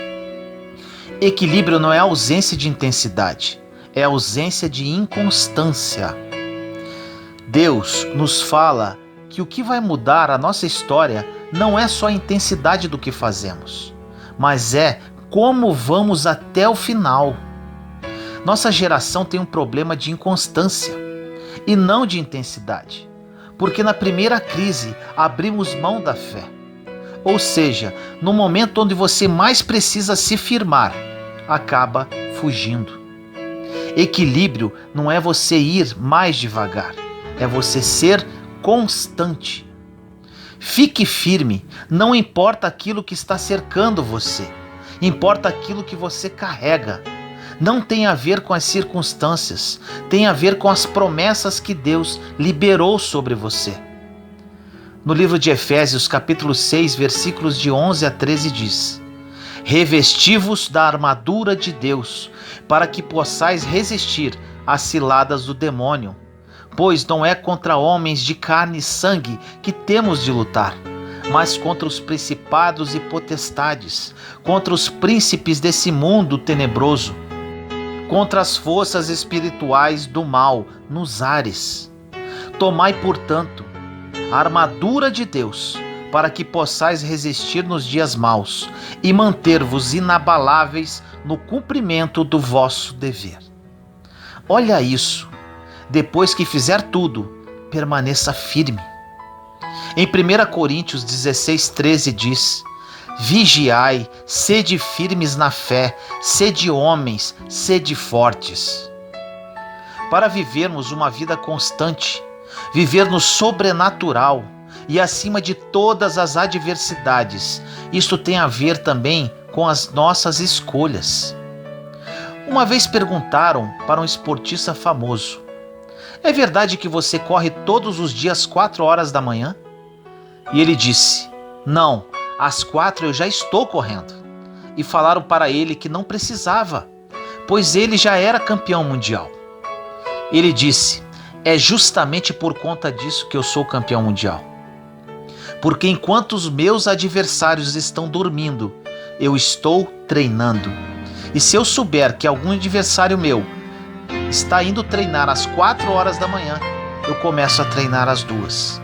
Equilíbrio não é ausência de intensidade, é ausência de inconstância. Deus nos fala que o que vai mudar a nossa história não é só a intensidade do que fazemos, mas é como vamos até o final. Nossa geração tem um problema de inconstância e não de intensidade, porque na primeira crise abrimos mão da fé. Ou seja, no momento onde você mais precisa se firmar, acaba fugindo. Equilíbrio não é você ir mais devagar, é você ser constante. Fique firme, não importa aquilo que está cercando você, importa aquilo que você carrega. Não tem a ver com as circunstâncias, tem a ver com as promessas que Deus liberou sobre você. No livro de Efésios, capítulo 6, versículos de 11 a 13 diz: revesti-vos da armadura de Deus, para que possais resistir às ciladas do demônio. Pois não é contra homens de carne e sangue que temos de lutar, mas contra os principados e potestades, contra os príncipes desse mundo tenebroso, contra as forças espirituais do mal nos ares. Tomai, portanto, a armadura de Deus, para que possais resistir nos dias maus e manter-vos inabaláveis no cumprimento do vosso dever. Olha isso. Depois que fizer tudo, permaneça firme. Em 1 Coríntios 16:13 diz: vigiai, sede firmes na fé, sede homens, sede fortes. Para vivermos uma vida constante, viver no sobrenatural e acima de todas as adversidades, isto tem a ver também com as nossas escolhas. Uma vez perguntaram para um esportista famoso: é verdade que você corre todos os dias 4 horas da manhã? E ele disse: não, às 4 eu já estou correndo. E falaram para ele que não precisava, pois ele já era campeão mundial. Ele disse: é justamente por conta disso que eu sou campeão mundial. Porque enquanto os meus adversários estão dormindo, eu estou treinando. E se eu souber que algum adversário meu está indo treinar às 4 horas da manhã, eu começo a treinar às 2.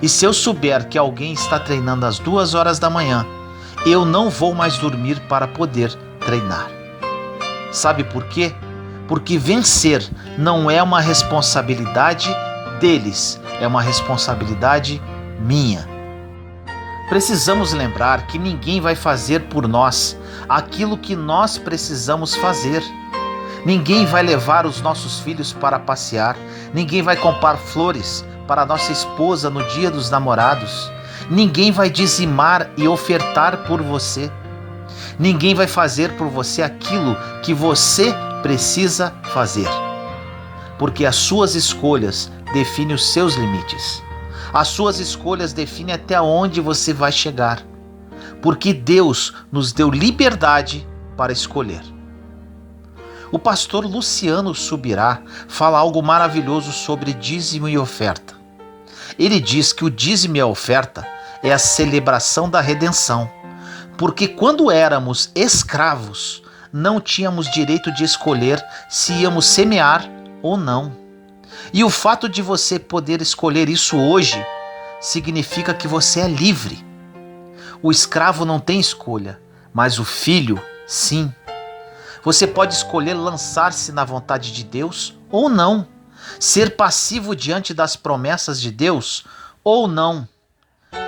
E se eu souber que alguém está treinando às 2 horas da manhã, eu não vou mais dormir para poder treinar. Sabe por quê? Porque vencer não é uma responsabilidade deles, é uma responsabilidade minha. Precisamos lembrar que ninguém vai fazer por nós aquilo que nós precisamos fazer. Ninguém vai levar os nossos filhos para passear. Ninguém vai comprar flores para nossa esposa no dia dos namorados. Ninguém vai dizimar e ofertar por você. Ninguém vai fazer por você aquilo que você precisa fazer. Porque as suas escolhas definem os seus limites. As suas escolhas definem até onde você vai chegar. Porque Deus nos deu liberdade para escolher. O pastor Luciano Subirá fala algo maravilhoso sobre dízimo e oferta. Ele diz que o dízimo e a oferta é a celebração da redenção, porque quando éramos escravos, não tínhamos direito de escolher se íamos semear ou não. E o fato de você poder escolher isso hoje significa que você é livre. O escravo não tem escolha, mas o filho, sim. Você pode escolher lançar-se na vontade de Deus ou não, ser passivo diante das promessas de Deus ou não.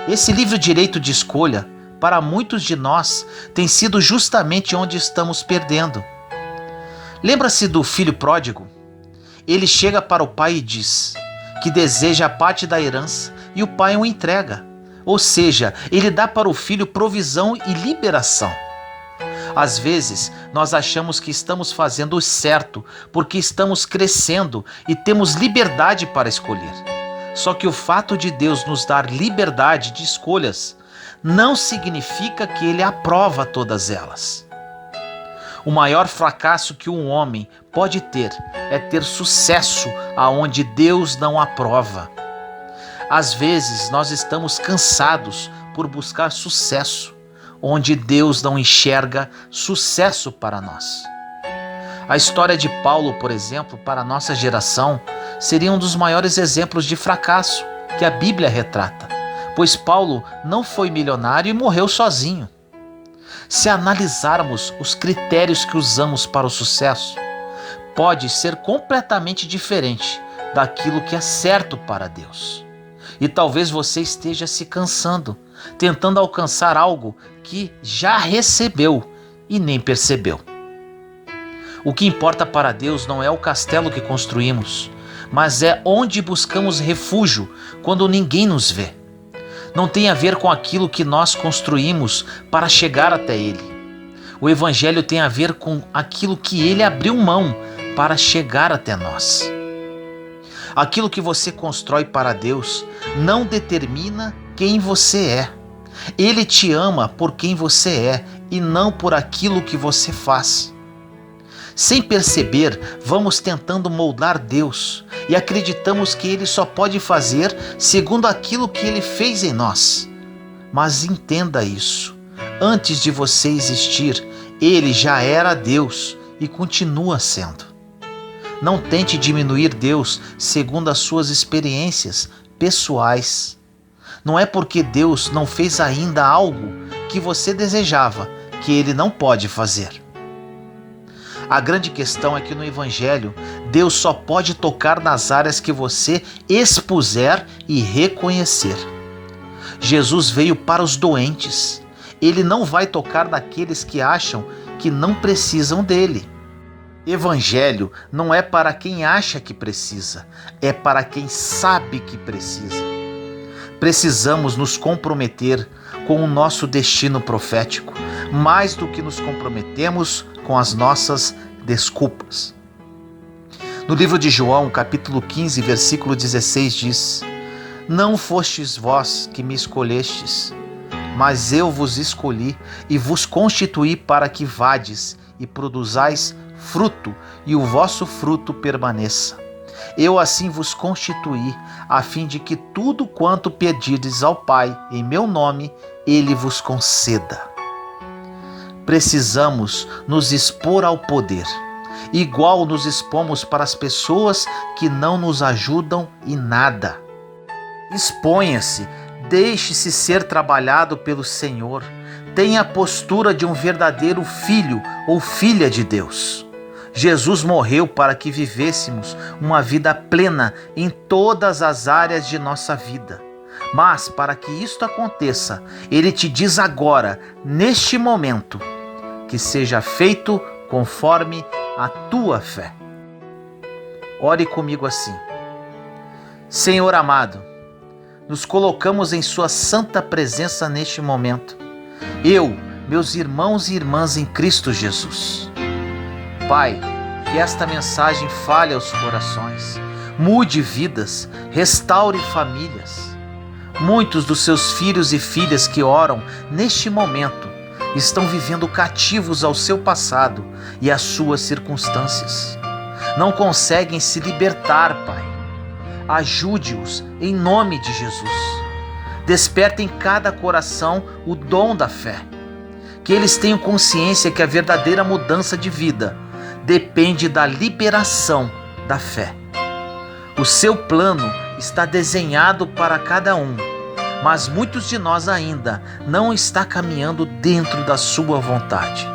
Esse livre direito de escolha, para muitos de nós, tem sido justamente onde estamos perdendo. Lembra-se do filho pródigo? Ele chega para o pai e diz que deseja a parte da herança e o pai o entrega. Ou seja, ele dá para o filho provisão e liberação. Às vezes, nós achamos que estamos fazendo o certo porque estamos crescendo e temos liberdade para escolher. Só que o fato de Deus nos dar liberdade de escolhas não significa que Ele aprova todas elas. O maior fracasso que um homem pode ter é ter sucesso aonde Deus não aprova. Às vezes nós estamos cansados por buscar sucesso, onde Deus não enxerga sucesso para nós. A história de Paulo, por exemplo, para a nossa geração, seria um dos maiores exemplos de fracasso que a Bíblia retrata, pois Paulo não foi milionário e morreu sozinho. Se analisarmos os critérios que usamos para o sucesso, pode ser completamente diferente daquilo que é certo para Deus. E talvez você esteja se cansando, tentando alcançar algo que já recebeu e nem percebeu. O que importa para Deus não é o castelo que construímos, mas é onde buscamos refúgio quando ninguém nos vê. Não tem a ver com aquilo que nós construímos para chegar até Ele. O Evangelho tem a ver com aquilo que Ele abriu mão para chegar até nós. Aquilo que você constrói para Deus não determina quem você é. Ele te ama por quem você é e não por aquilo que você faz. Sem perceber, vamos tentando moldar Deus e acreditamos que Ele só pode fazer segundo aquilo que Ele fez em nós. Mas entenda isso: antes de você existir, Ele já era Deus e continua sendo. Não tente diminuir Deus segundo as suas experiências pessoais. Não é porque Deus não fez ainda algo que você desejava que Ele não pode fazer. A grande questão é que no Evangelho, Deus só pode tocar nas áreas que você expuser e reconhecer. Jesus veio para os doentes. Ele não vai tocar naqueles que acham que não precisam dele. Evangelho não é para quem acha que precisa, é para quem sabe que precisa. Precisamos nos comprometer com o nosso destino profético, mais do que nos comprometemos com as nossas desculpas. No livro de João, capítulo 15, versículo 16 diz: Não fostes vós que me escolhestes, mas eu vos escolhi e vos constituí para que vades e produzais fruto, e o vosso fruto permaneça. Eu assim vos constituí, a fim de que tudo quanto pedirdes ao Pai em meu nome, Ele vos conceda. Precisamos nos expor ao poder, igual nos expomos para as pessoas que não nos ajudam em nada. Exponha-se, deixe-se ser trabalhado pelo Senhor, tenha a postura de um verdadeiro filho ou filha de Deus. Jesus morreu para que vivêssemos uma vida plena em todas as áreas de nossa vida. Mas para que isto aconteça, Ele te diz agora, neste momento, que seja feito conforme a tua fé. Ore comigo assim: Senhor amado, nos colocamos em Sua santa presença neste momento. Eu, meus irmãos e irmãs em Cristo Jesus. Pai, que esta mensagem fale aos corações, mude vidas, restaure famílias. Muitos dos seus filhos e filhas que oram neste momento estão vivendo cativos ao seu passado e às suas circunstâncias. Não conseguem se libertar, Pai. Ajude-os em nome de Jesus. Desperte em cada coração o dom da fé. Que eles tenham consciência que a verdadeira mudança de vida depende da liberação da fé. O seu plano está desenhado para cada um, mas muitos de nós ainda não está caminhando dentro da sua vontade.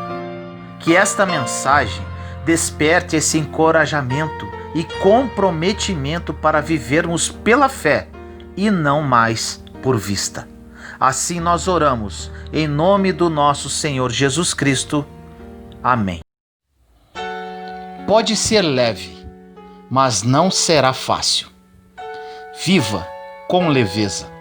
Que esta mensagem desperte esse encorajamento e comprometimento para vivermos pela fé e não mais por vista. Assim nós oramos, em nome do nosso Senhor Jesus Cristo. Amém. Pode ser leve, mas não será fácil. Viva com leveza.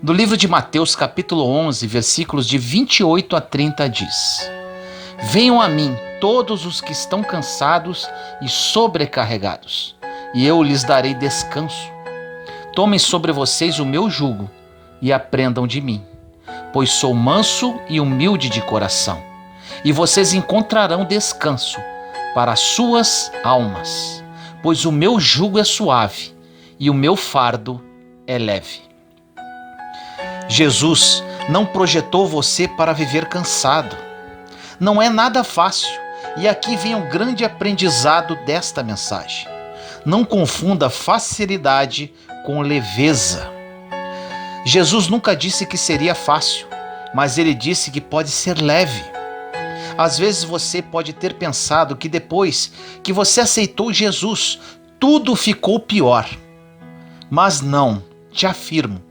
Do livro de Mateus, capítulo 11, versículos de 28 a 30 diz: Venham a mim todos os que estão cansados e sobrecarregados, e eu lhes darei descanso. Tomem sobre vocês o meu jugo e aprendam de mim, pois sou manso e humilde de coração, e vocês encontrarão descanso para as suas almas, pois o meu jugo é suave e o meu fardo é leve. Jesus não projetou você para viver cansado. Não é nada fácil, e aqui vem o grande aprendizado desta mensagem. Não confunda facilidade com leveza. Jesus nunca disse que seria fácil, mas ele disse que pode ser leve. Às vezes você pode ter pensado que depois que você aceitou Jesus, tudo ficou pior. Mas não, te afirmo,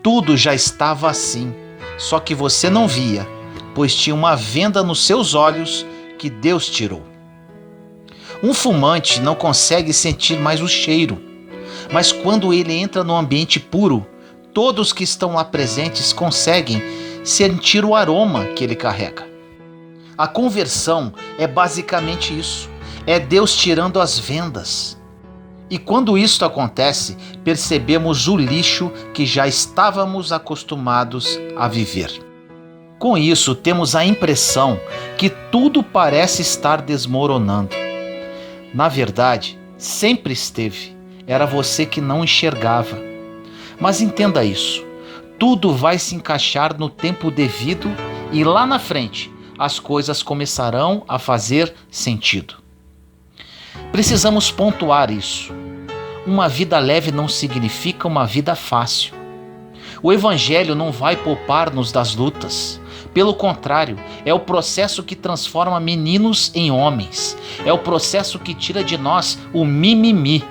tudo já estava assim, só que você não via, pois tinha uma venda nos seus olhos que Deus tirou. Um fumante não consegue sentir mais o cheiro, mas quando ele entra no ambiente puro, todos que estão lá presentes conseguem sentir o aroma que ele carrega. A conversão é basicamente isso, é Deus tirando as vendas. E quando isto acontece, percebemos o lixo que já estávamos acostumados a viver. Com isso, temos a impressão que tudo parece estar desmoronando. Na verdade, sempre esteve. Era você que não enxergava. Mas entenda isso. Tudo vai se encaixar no tempo devido e lá na frente as coisas começarão a fazer sentido. Precisamos pontuar isso. Uma vida leve não significa uma vida fácil. O Evangelho não vai poupar-nos das lutas. Pelo contrário, é o processo que transforma meninos em homens. É o processo que tira de nós o mimimi.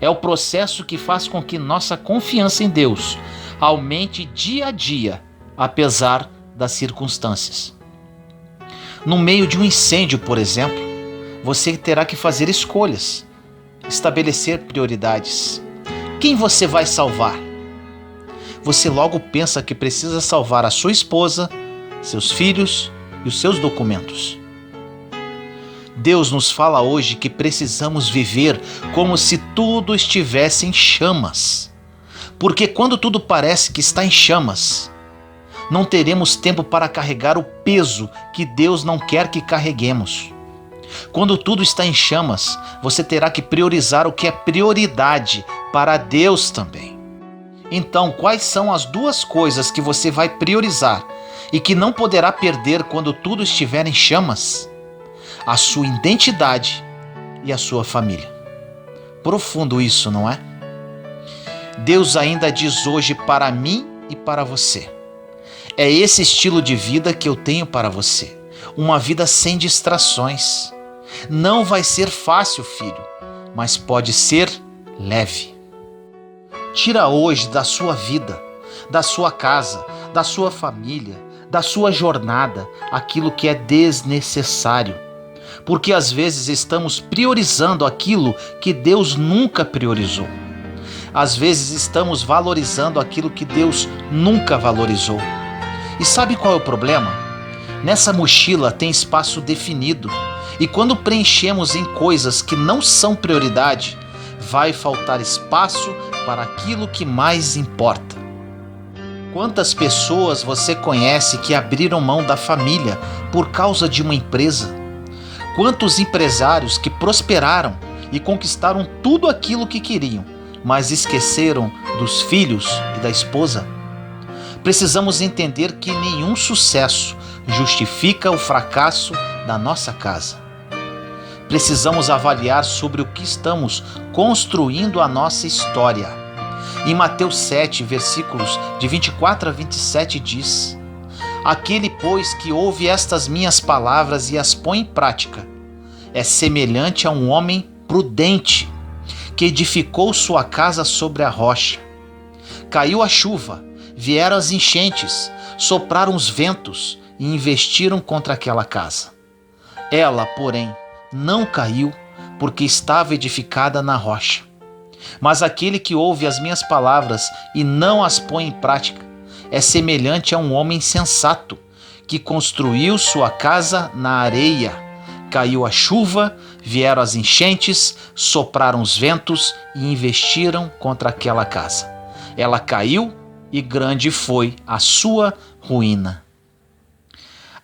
É o processo que faz com que nossa confiança em Deus aumente dia a dia, apesar das circunstâncias. No meio de um incêndio, por exemplo, você terá que fazer escolhas, estabelecer prioridades. Quem você vai salvar? Você logo pensa que precisa salvar a sua esposa, seus filhos e os seus documentos. Deus nos fala hoje que precisamos viver como se tudo estivesse em chamas. Porque quando tudo parece que está em chamas, não teremos tempo para carregar o peso que Deus não quer que carreguemos. Quando tudo está em chamas, você terá que priorizar o que é prioridade para Deus também. Então, quais são as duas coisas que você vai priorizar e que não poderá perder quando tudo estiver em chamas? A sua identidade e a sua família. Profundo isso, não é? Deus ainda diz hoje para mim e para você: é esse estilo de vida que eu tenho para você. Uma vida sem distrações. Não vai ser fácil, filho, mas pode ser leve. Tira hoje da sua vida, da sua casa, da sua família, da sua jornada, aquilo que é desnecessário. Porque às vezes estamos priorizando aquilo que Deus nunca priorizou. Às vezes estamos valorizando aquilo que Deus nunca valorizou. E sabe qual é o problema? Nessa mochila tem espaço definido. E quando preenchemos em coisas que não são prioridade, vai faltar espaço para aquilo que mais importa. Quantas pessoas você conhece que abriram mão da família por causa de uma empresa? Quantos empresários que prosperaram e conquistaram tudo aquilo que queriam, mas esqueceram dos filhos e da esposa? Precisamos entender que nenhum sucesso justifica o fracasso da nossa casa. Precisamos avaliar sobre o que estamos construindo a nossa história. Em Mateus 7, versículos de 24 a 27 diz: Aquele, pois, que ouve estas minhas palavras e as põe em prática, é semelhante a um homem prudente, que edificou sua casa sobre a rocha. Caiu a chuva, vieram as enchentes, sopraram os ventos e investiram contra aquela casa. Ela, porém, não caiu, porque estava edificada na rocha. Mas aquele que ouve as minhas palavras e não as põe em prática é semelhante a um homem sensato, que construiu sua casa na areia. Caiu a chuva, vieram as enchentes, sopraram os ventos e investiram contra aquela casa. Ela caiu e grande foi a sua ruína.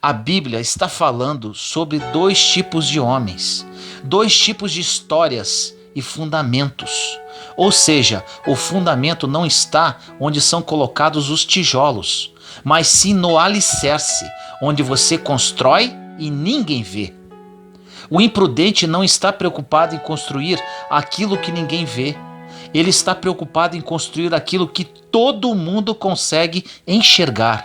A Bíblia está falando sobre dois tipos de homens, dois tipos de histórias e fundamentos. Ou seja, o fundamento não está onde são colocados os tijolos, mas sim no alicerce, onde você constrói e ninguém vê. O imprudente não está preocupado em construir aquilo que ninguém vê. Ele está preocupado em construir aquilo que todo mundo consegue enxergar.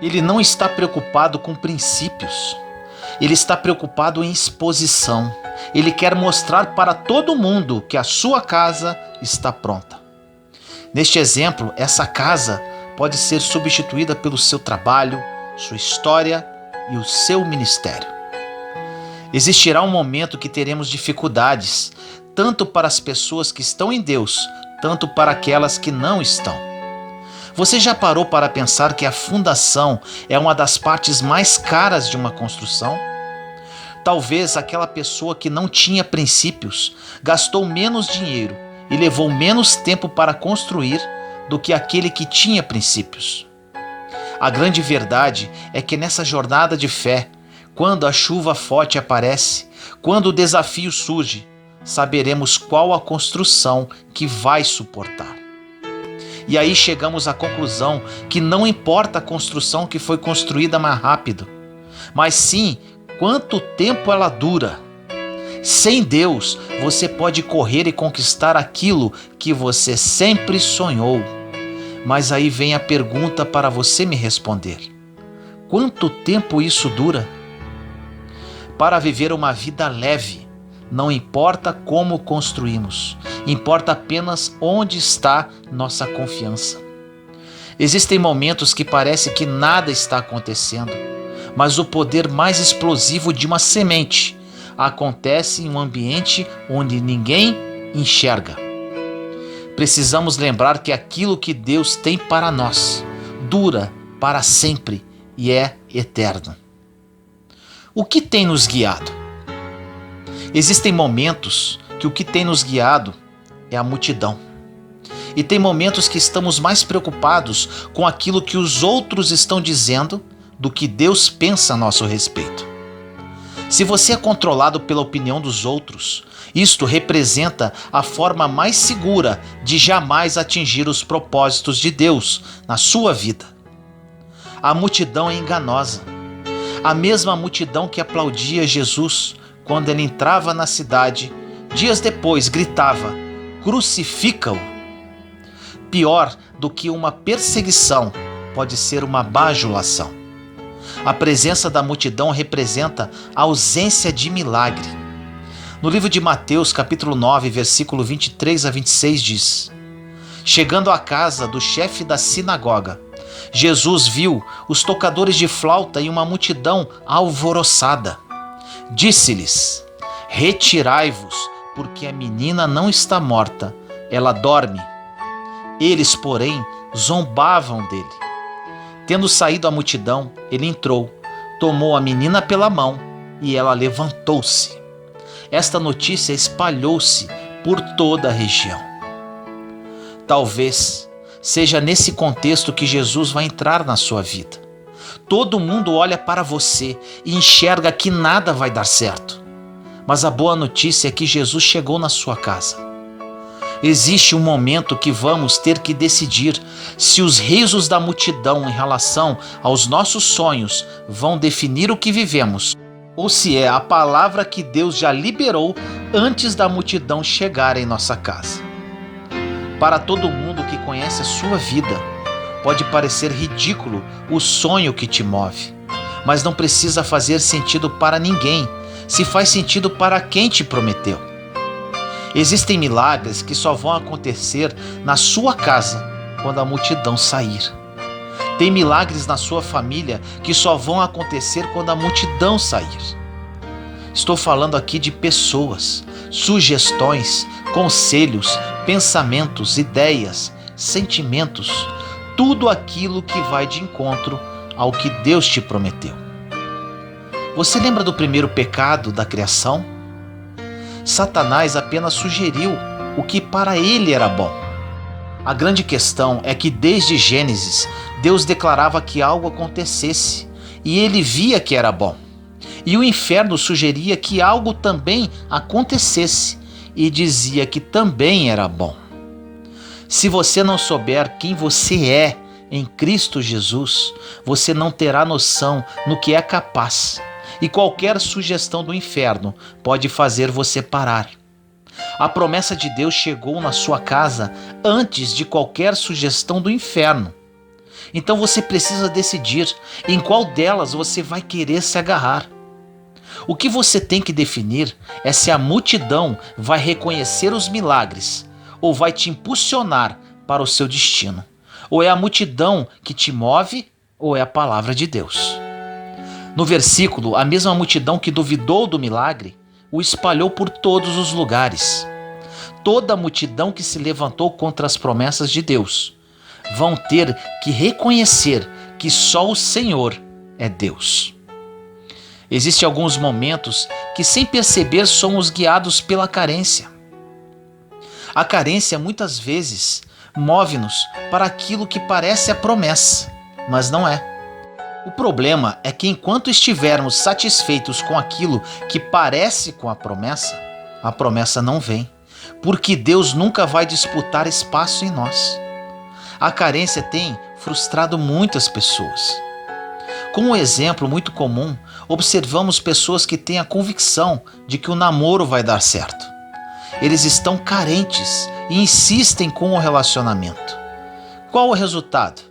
Ele não está preocupado com princípios. Ele está preocupado em exposição. Ele quer mostrar para todo mundo que a sua casa está pronta. Neste exemplo, essa casa pode ser substituída pelo seu trabalho, sua história e o seu ministério. Existirá um momento que teremos dificuldades, tanto para as pessoas que estão em Deus, tanto para aquelas que não estão. Você já parou para pensar que a fundação é uma das partes mais caras de uma construção? Talvez aquela pessoa que não tinha princípios gastou menos dinheiro e levou menos tempo para construir do que aquele que tinha princípios. A grande verdade é que nessa jornada de fé, quando a chuva forte aparece, quando o desafio surge, saberemos qual a construção que vai suportar. E aí chegamos à conclusão que não importa a construção que foi construída mais rápido, mas sim quanto tempo ela dura. Sem Deus, você pode correr e conquistar aquilo que você sempre sonhou. Mas aí vem a pergunta para você me responder: quanto tempo isso dura? Para viver uma vida leve, não importa como construímos, importa apenas onde está nossa confiança. Existem momentos que parece que nada está acontecendo, mas o poder mais explosivo de uma semente acontece em um ambiente onde ninguém enxerga. Precisamos lembrar que aquilo que Deus tem para nós dura para sempre e é eterno. O que tem nos guiado? Existem momentos que o que tem nos guiado é a multidão. E tem momentos que estamos mais preocupados com aquilo que os outros estão dizendo do que Deus pensa a nosso respeito. Se você é controlado pela opinião dos outros, isto representa a forma mais segura de jamais atingir os propósitos de Deus na sua vida. A multidão é enganosa. A mesma multidão que aplaudia Jesus quando ele entrava na cidade, dias depois gritava: "Crucifica-o!" Pior do que uma perseguição pode ser uma bajulação. A presença da multidão representa a ausência de milagre. No livro de Mateus, capítulo 9, versículo 23 a 26 diz: Chegando à casa do chefe da sinagoga, Jesus viu os tocadores de flauta e uma multidão alvoroçada. Disse-lhes: Retirai-vos, porque a menina não está morta, ela dorme. Eles, porém, zombavam dele. Tendo saído a multidão, ele entrou, tomou a menina pela mão e ela levantou-se. Esta notícia espalhou-se por toda a região. Talvez seja nesse contexto que Jesus vai entrar na sua vida. Todo mundo olha para você e enxerga que nada vai dar certo. Mas a boa notícia é que Jesus chegou na sua casa. Existe um momento que vamos ter que decidir se os risos da multidão em relação aos nossos sonhos vão definir o que vivemos, ou se é a palavra que Deus já liberou antes da multidão chegar em nossa casa. Para todo mundo que conhece a sua vida, pode parecer ridículo o sonho que te move, mas não precisa fazer sentido para ninguém, se faz sentido para quem te prometeu. Existem milagres que só vão acontecer na sua casa quando a multidão sair. Tem milagres na sua família que só vão acontecer quando a multidão sair. Estou falando aqui de pessoas, sugestões, conselhos, pensamentos, ideias, sentimentos, tudo aquilo que vai de encontro ao que Deus te prometeu. Você lembra do primeiro pecado da criação? Satanás apenas sugeriu o que para ele era bom. A grande questão é que desde Gênesis, Deus declarava que algo acontecesse e ele via que era bom. E o inferno sugeria que algo também acontecesse e dizia que também era bom. Se você não souber quem você é em Cristo Jesus, você não terá noção no que é capaz. E qualquer sugestão do inferno pode fazer você parar. A promessa de Deus chegou na sua casa antes de qualquer sugestão do inferno. Então você precisa decidir em qual delas você vai querer se agarrar. O que você tem que definir é se a multidão vai reconhecer os milagres ou vai te impulsionar para o seu destino. Ou é a multidão que te move ou é a palavra de Deus. No versículo, a mesma multidão que duvidou do milagre o espalhou por todos os lugares. Toda a multidão que se levantou contra as promessas de Deus vão ter que reconhecer que só o Senhor é Deus. Existem alguns momentos que, sem perceber, somos guiados pela carência. A carência, muitas vezes, move-nos para aquilo que parece a promessa, mas não é. O problema é que enquanto estivermos satisfeitos com aquilo que parece com a promessa não vem, porque Deus nunca vai disputar espaço em nós. A carência tem frustrado muitas pessoas. Como um exemplo muito comum, observamos pessoas que têm a convicção de que o namoro vai dar certo. Eles estão carentes e insistem com o relacionamento. Qual o resultado?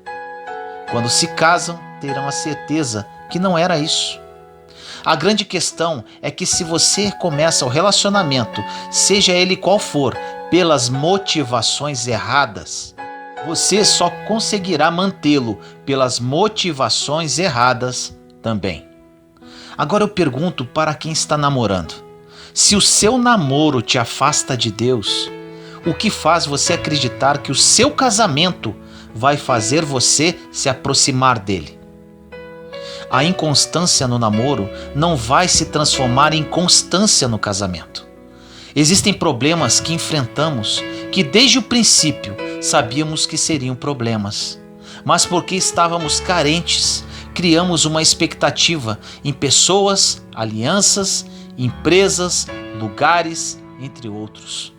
Quando se casam, terão a certeza que não era isso. A grande questão é que se você começa o relacionamento, seja ele qual for, pelas motivações erradas, você só conseguirá mantê-lo pelas motivações erradas também. Agora eu pergunto para quem está namorando: se o seu namoro te afasta de Deus, o que faz você acreditar que o seu casamento vai fazer você se aproximar dele? A inconstância no namoro não vai se transformar em constância no casamento. Existem problemas que enfrentamos que desde o princípio sabíamos que seriam problemas, mas porque estávamos carentes, criamos uma expectativa em pessoas, alianças, empresas, lugares, entre outros.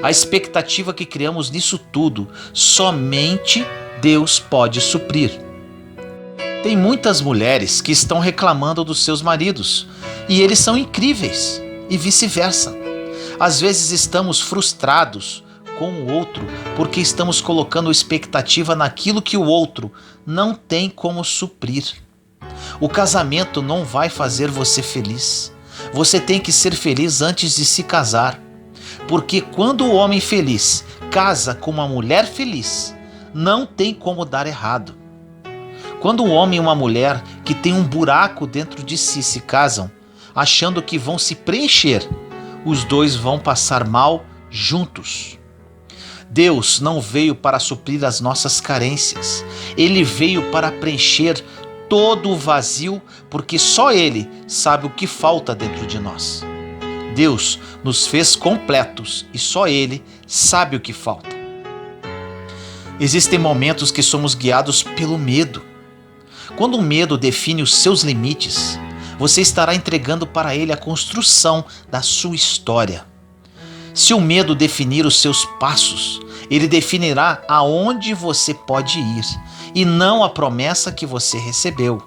A expectativa que criamos nisso tudo, somente Deus pode suprir. Tem muitas mulheres que estão reclamando dos seus maridos, e eles são incríveis, e vice-versa. Às vezes estamos frustrados com o outro porque estamos colocando expectativa naquilo que o outro não tem como suprir. O casamento não vai fazer você feliz. Você tem que ser feliz antes de se casar. Porque quando o homem feliz casa com uma mulher feliz, não tem como dar errado. Quando um homem e uma mulher que tem um buraco dentro de si se casam, achando que vão se preencher, os dois vão passar mal juntos. Deus não veio para suprir as nossas carências. Ele veio para preencher todo o vazio, porque só Ele sabe o que falta dentro de nós. Deus nos fez completos e só Ele sabe o que falta. Existem momentos que somos guiados pelo medo. Quando o medo define os seus limites, você estará entregando para ele a construção da sua história. Se o medo definir os seus passos, ele definirá aonde você pode ir e não a promessa que você recebeu.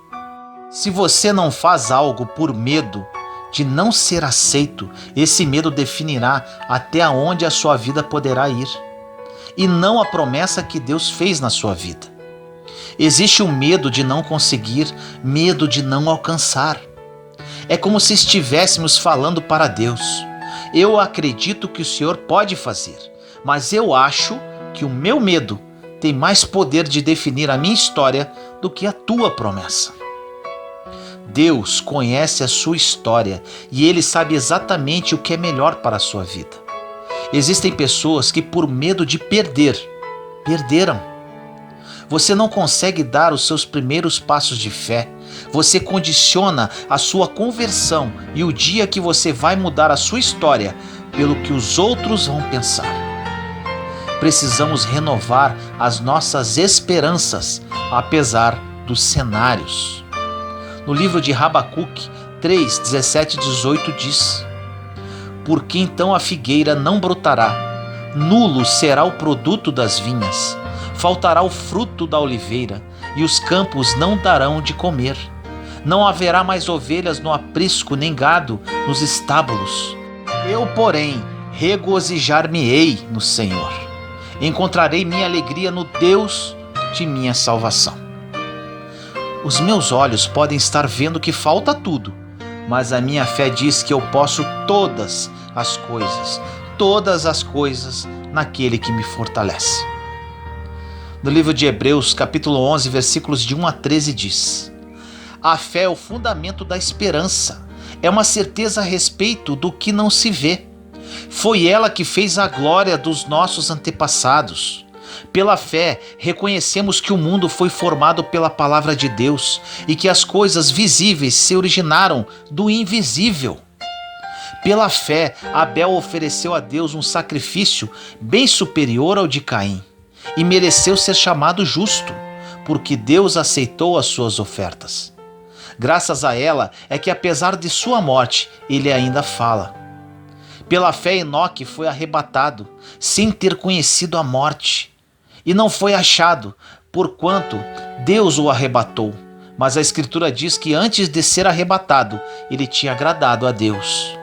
Se você não faz algo por medo de não ser aceito, esse medo definirá até onde a sua vida poderá ir e não a promessa que Deus fez na sua vida. Existe o medo de não conseguir, medo de não alcançar. É como se estivéssemos falando para Deus: eu acredito que o Senhor pode fazer, mas eu acho que o meu medo tem mais poder de definir a minha história do que a tua promessa. Deus conhece a sua história e Ele sabe exatamente o que é melhor para a sua vida. Existem pessoas que, por medo de perder, perderam. Você não consegue dar os seus primeiros passos de fé. Você condiciona a sua conversão e o dia que você vai mudar a sua história pelo que os outros vão pensar. Precisamos renovar as nossas esperanças, apesar dos cenários. No livro de Habacuque 3, 17 e 18 diz: porque então a figueira não brotará, nulo será o produto das vinhas, faltará o fruto da oliveira, e os campos não darão de comer. Não haverá mais ovelhas no aprisco, nem gado nos estábulos. Eu, porém, regozijar-me-ei no Senhor. Encontrarei minha alegria no Deus de minha salvação. Os meus olhos podem estar vendo que falta tudo, mas a minha fé diz que eu posso todas as coisas naquele que me fortalece. No livro de Hebreus, capítulo 11, versículos de 1 a 13 diz: a fé é o fundamento da esperança, é uma certeza a respeito do que não se vê. Foi ela que fez a glória dos nossos antepassados. Pela fé, reconhecemos que o mundo foi formado pela palavra de Deus e que as coisas visíveis se originaram do invisível. Pela fé, Abel ofereceu a Deus um sacrifício bem superior ao de Caim e mereceu ser chamado justo, porque Deus aceitou as suas ofertas. Graças a ela é que, apesar de sua morte, ele ainda fala. Pela fé, Enoque foi arrebatado, sem ter conhecido a morte, e não foi achado, porquanto Deus o arrebatou. Mas a Escritura diz que antes de ser arrebatado, ele tinha agradado a Deus.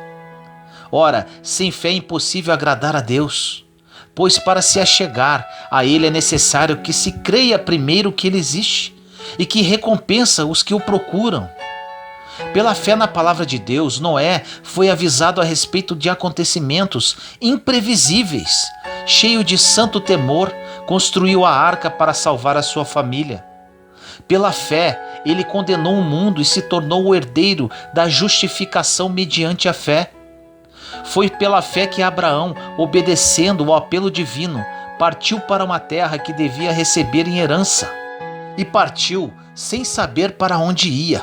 Ora, sem fé é impossível agradar a Deus, pois para se achegar a Ele é necessário que se creia primeiro que Ele existe e que recompensa os que o procuram. Pela fé na palavra de Deus, Noé foi avisado a respeito de acontecimentos imprevisíveis. Cheio de santo temor, construiu a arca para salvar a sua família. Pela fé, ele condenou o mundo e se tornou o herdeiro da justificação mediante a fé. Foi pela fé que Abraão, obedecendo ao apelo divino, partiu para uma terra que devia receber em herança. E partiu sem saber para onde ia.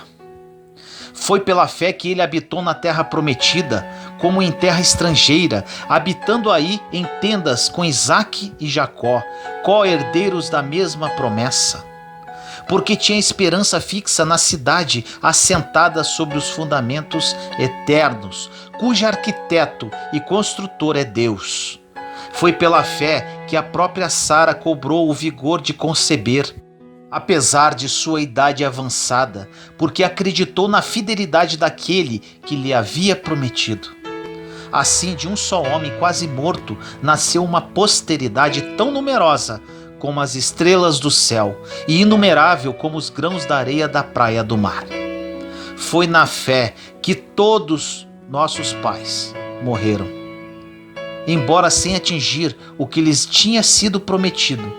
Foi pela fé que ele habitou na terra prometida, como em terra estrangeira, habitando aí em tendas com Isaque e Jacó, co-herdeiros da mesma promessa. Porque tinha esperança fixa na cidade assentada sobre os fundamentos eternos, cujo arquiteto e construtor é Deus. Foi pela fé que a própria Sara cobrou o vigor de conceber, apesar de sua idade avançada, porque acreditou na fidelidade daquele que lhe havia prometido. Assim, de um só homem quase morto, nasceu uma posteridade tão numerosa como as estrelas do céu e inumerável como os grãos da areia da praia do mar. Foi na fé que todos nossos pais morreram, embora sem atingir o que lhes tinha sido prometido.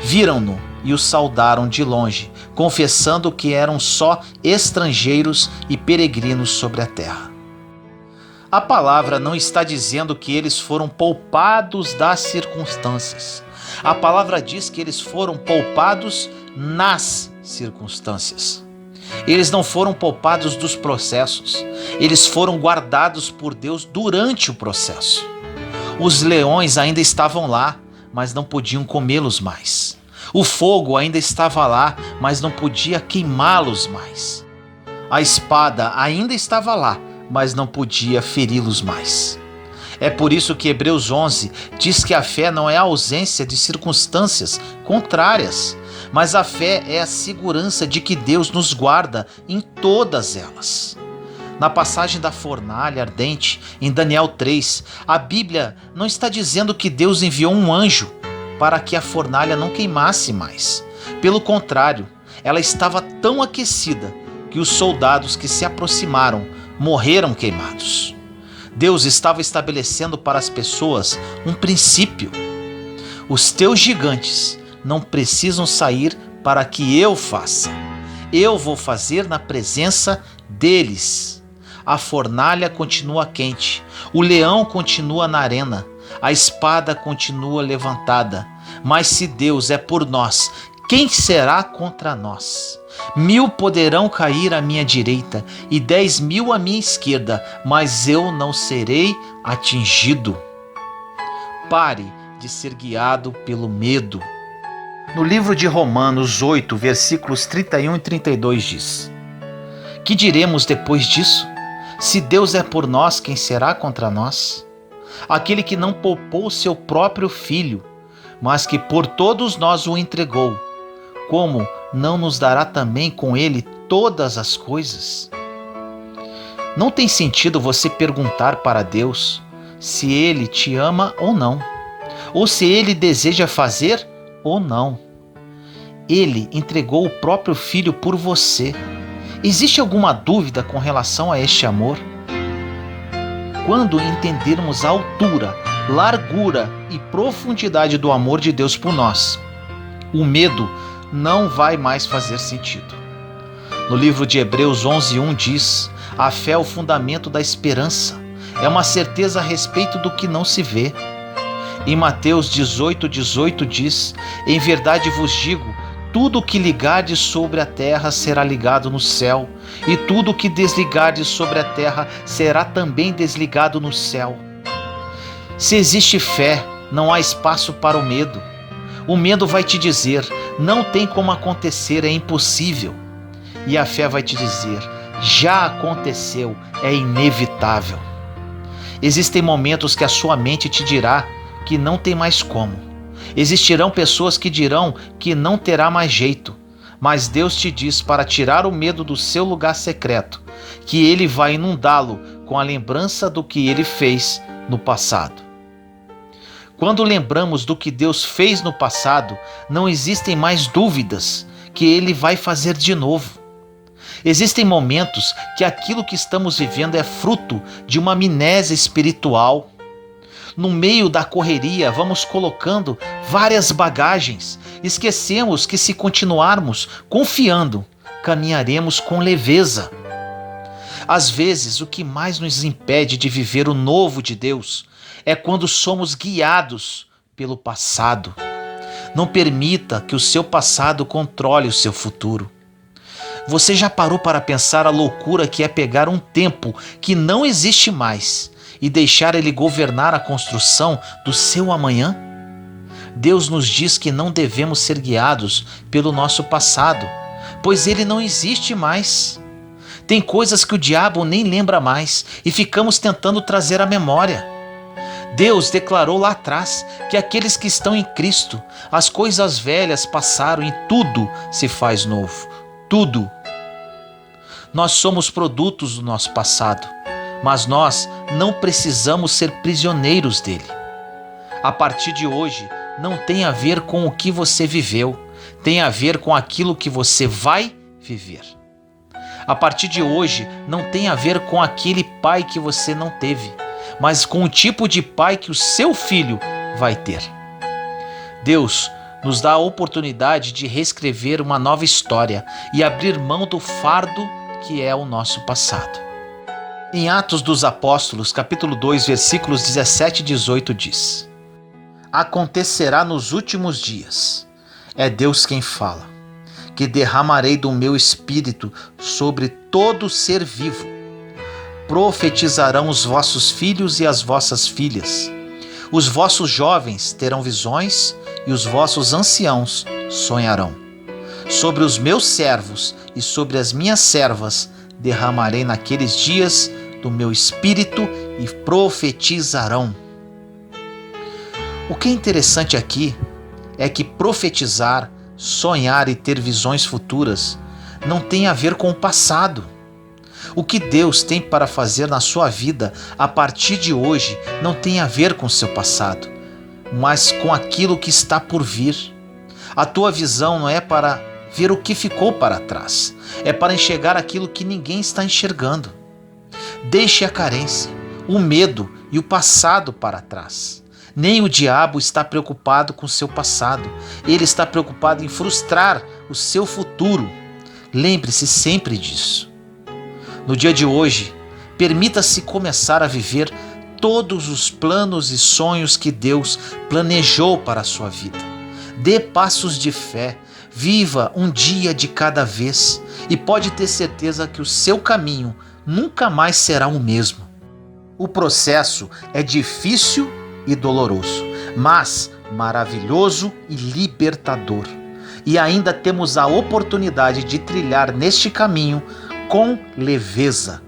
Viram-no e o saudaram de longe, confessando que eram só estrangeiros e peregrinos sobre a terra. A palavra não está dizendo que eles foram poupados das circunstâncias. A palavra diz que eles foram poupados nas circunstâncias. Eles não foram poupados dos processos. Eles foram guardados por Deus durante o processo. Os leões ainda estavam lá, mas não podiam comê-los mais. O fogo ainda estava lá, mas não podia queimá-los mais. A espada ainda estava lá, mas não podia feri-los mais. É por isso que Hebreus 11 diz que a fé não é a ausência de circunstâncias contrárias, mas a fé é a segurança de que Deus nos guarda em todas elas. Na passagem da fornalha ardente, em Daniel 3, a Bíblia não está dizendo que Deus enviou um anjo para que a fornalha não queimasse mais. Pelo contrário, ela estava tão aquecida que os soldados que se aproximaram morreram queimados. Deus estava estabelecendo para as pessoas um princípio. Os teus gigantes não precisam sair para que eu faça. Eu vou fazer na presença deles. A fornalha continua quente, o leão continua na arena, a espada continua levantada. Mas se Deus é por nós, quem será contra nós? 1000 poderão cair à minha direita e 10.000 à minha esquerda, mas eu não serei atingido. Pare de ser guiado pelo medo. No livro de Romanos 8, versículos 31 e 32 diz: Que diremos depois disso? Se Deus é por nós, quem será contra nós? Aquele que não poupou seu próprio filho, mas que por todos nós o entregou, como não nos dará também com ele todas as coisas? Não tem sentido você perguntar para Deus se ele te ama ou não, ou se ele deseja fazer ou não. Ele entregou o próprio filho por você. Existe alguma dúvida com relação a este amor? Quando entendermos a altura, largura e profundidade do amor de Deus por nós, o medo não vai mais fazer sentido. No livro de Hebreus 11:1 diz: a fé é o fundamento da esperança, é uma certeza a respeito do que não se vê. Em Mateus 18:18 diz: em verdade vos digo, tudo o que ligardes sobre a terra será ligado no céu, e tudo o que desligardes sobre a terra será também desligado no céu. Se existe fé, não há espaço para o medo. O medo vai te dizer: não tem como acontecer, é impossível. E a fé vai te dizer: já aconteceu, é inevitável. Existem momentos que a sua mente te dirá que não tem mais como. Existirão pessoas que dirão que não terá mais jeito, mas Deus te diz para tirar o medo do seu lugar secreto, que Ele vai inundá-lo com a lembrança do que Ele fez no passado. Quando lembramos do que Deus fez no passado, não existem mais dúvidas que Ele vai fazer de novo. Existem momentos que aquilo que estamos vivendo é fruto de uma amnésia espiritual. No meio da correria, vamos colocando várias bagagens. Esquecemos que se continuarmos confiando, caminharemos com leveza. Às vezes, o que mais nos impede de viver o novo de Deus é quando somos guiados pelo passado. Não permita que o seu passado controle o seu futuro. Você já parou para pensar a loucura que é pegar um tempo que não existe mais e deixar ele governar a construção do seu amanhã? Deus nos diz que não devemos ser guiados pelo nosso passado, pois ele não existe mais. Tem coisas que o diabo nem lembra mais e ficamos tentando trazer à memória. Deus declarou lá atrás que aqueles que estão em Cristo, as coisas velhas passaram e tudo se faz novo. Tudo. Nós somos produtos do nosso passado, mas nós não precisamos ser prisioneiros dele. A partir de hoje, não tem a ver com o que você viveu, tem a ver com aquilo que você vai viver. A partir de hoje, não tem a ver com aquele pai que você não teve, mas com o tipo de pai que o seu filho vai ter. Deus nos dá a oportunidade de reescrever uma nova história e abrir mão do fardo que é o nosso passado. Em Atos dos Apóstolos, capítulo 2, versículos 17 e 18 diz: acontecerá nos últimos dias, é Deus quem fala, que derramarei do meu espírito sobre todo ser vivo. Profetizarão os vossos filhos e as vossas filhas. Os vossos jovens terão visões e os vossos anciãos sonharão. Sobre os meus servos e sobre as minhas servas derramarei naqueles dias do meu espírito e profetizarão. O que é interessante aqui é que profetizar, sonhar e ter visões futuras não tem a ver com o passado. O que Deus tem para fazer na sua vida a partir de hoje não tem a ver com o seu passado, mas com aquilo que está por vir. A tua visão não é para ver o que ficou para trás, é para enxergar aquilo que ninguém está enxergando. Deixe a carência, o medo e o passado para trás. Nem o diabo está preocupado com o seu passado, ele está preocupado em frustrar o seu futuro. Lembre-se sempre disso. No dia de hoje, permita-se começar a viver todos os planos e sonhos que Deus planejou para a sua vida. Dê passos de fé, viva um dia de cada vez e pode ter certeza que o seu caminho nunca mais será o mesmo. O processo é difícil e doloroso, mas maravilhoso e libertador. E ainda temos a oportunidade de trilhar neste caminho com leveza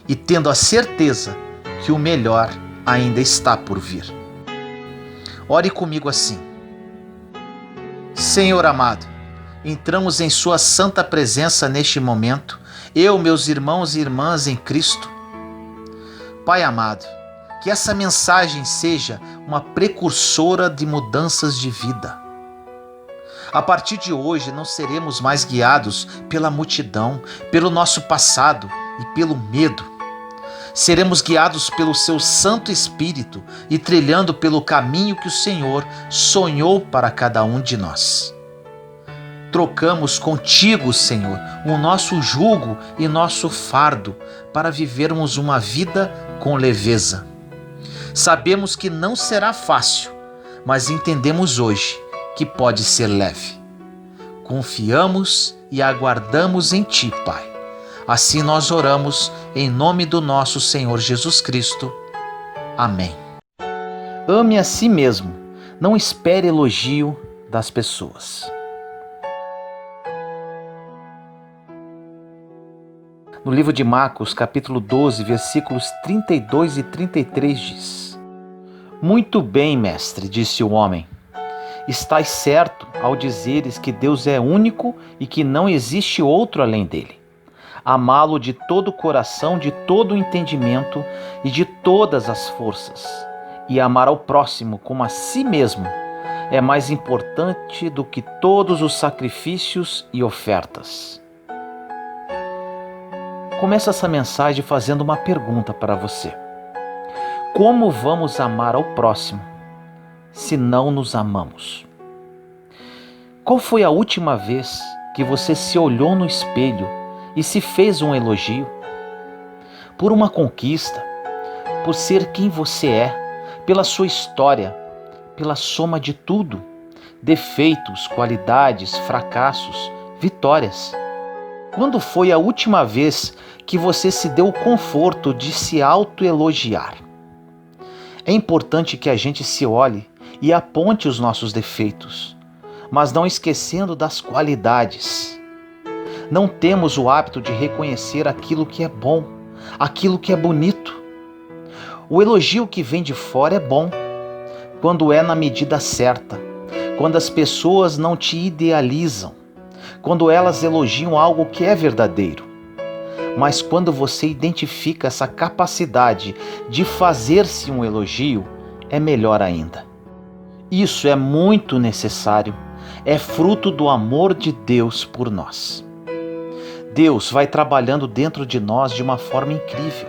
e tendo a certeza que o melhor ainda está por vir. Ore comigo assim: Senhor amado, entramos em sua santa presença neste momento, eu, meus irmãos e irmãs em Cristo. Pai amado, que essa mensagem seja uma precursora de mudanças de vida. A partir de hoje não seremos mais guiados pela multidão, pelo nosso passado e pelo medo. Seremos guiados pelo seu Santo Espírito e trilhando pelo caminho que o Senhor sonhou para cada um de nós. Trocamos contigo, Senhor, o nosso jugo e nosso fardo para vivermos uma vida com leveza. Sabemos que não será fácil, mas entendemos hoje que pode ser leve. Confiamos e aguardamos em Ti, Pai. Assim nós oramos em nome do nosso Senhor Jesus Cristo. Amém. Ame a si mesmo. Não espere elogio das pessoas. No livro de Marcos, capítulo 12, versículos 32 e 33 diz: Muito bem, mestre, disse o homem. Estás certo ao dizeres que Deus é único e que não existe outro além dele. Amá-lo de todo o coração, de todo o entendimento e de todas as forças, e amar ao próximo como a si mesmo, é mais importante do que todos os sacrifícios e ofertas. Começo essa mensagem fazendo uma pergunta para você. Como vamos amar ao próximo se não nos amamos? Qual foi a última vez que você se olhou no espelho e se fez um elogio? Por uma conquista, por ser quem você é, pela sua história, pela soma de tudo, defeitos, qualidades, fracassos, vitórias. Quando foi a última vez que você se deu o conforto de se autoelogiar? É importante que a gente se olhe e aponte os nossos defeitos, mas não esquecendo das qualidades. Não temos o hábito de reconhecer aquilo que é bom, aquilo que é bonito. O elogio que vem de fora é bom, quando é na medida certa, quando as pessoas não te idealizam, quando elas elogiam algo que é verdadeiro. Mas quando você identifica essa capacidade de fazer-se um elogio, é melhor ainda. Isso é muito necessário, é fruto do amor de Deus por nós. Deus vai trabalhando dentro de nós de uma forma incrível,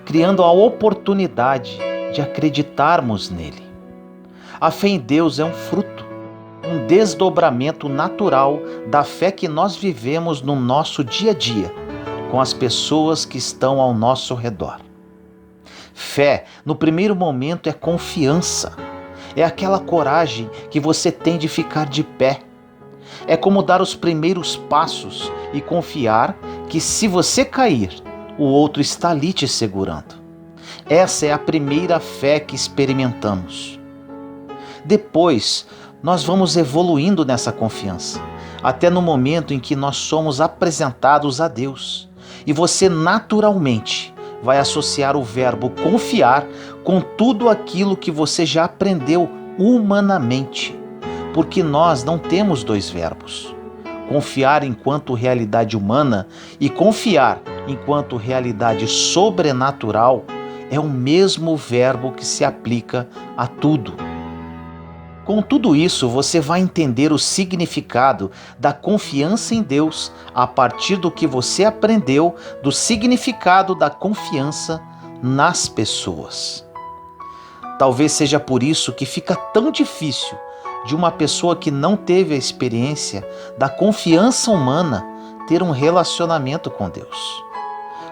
criando a oportunidade de acreditarmos nele. A fé em Deus é um fruto, um desdobramento natural da fé que nós vivemos no nosso dia a dia, com as pessoas que estão ao nosso redor. Fé, no primeiro momento, é confiança. É aquela coragem que você tem de ficar de pé. É como dar os primeiros passos e confiar que se você cair, o outro está ali te segurando. Essa é a primeira fé que experimentamos. Depois, nós vamos evoluindo nessa confiança, até no momento em que nós somos apresentados a Deus. E você naturalmente vai associar o verbo confiar com tudo aquilo que você já aprendeu humanamente, porque nós não temos dois verbos. Confiar enquanto realidade humana e confiar enquanto realidade sobrenatural é o mesmo verbo que se aplica a tudo. Com tudo isso, você vai entender o significado da confiança em Deus a partir do que você aprendeu do significado da confiança nas pessoas. Talvez seja por isso que fica tão difícil de uma pessoa que não teve a experiência da confiança humana ter um relacionamento com Deus.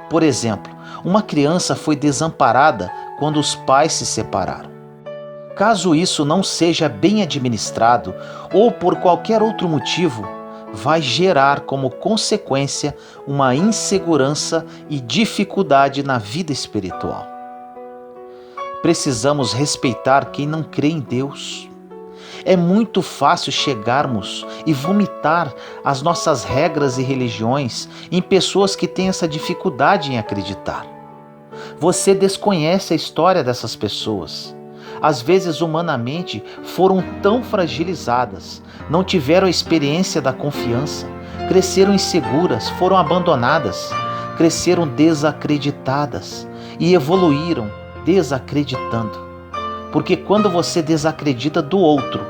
Por exemplo, uma criança foi desamparada quando os pais se separaram. Caso isso não seja bem administrado ou por qualquer outro motivo, vai gerar como consequência uma insegurança e dificuldade na vida espiritual. Precisamos respeitar quem não crê em Deus. É muito fácil chegarmos e vomitar as nossas regras e religiões em pessoas que têm essa dificuldade em acreditar. Você desconhece a história dessas pessoas. Às vezes, humanamente, foram tão fragilizadas, não tiveram a experiência da confiança, cresceram inseguras, foram abandonadas, cresceram desacreditadas e evoluíram desacreditando. Porque quando você desacredita do outro,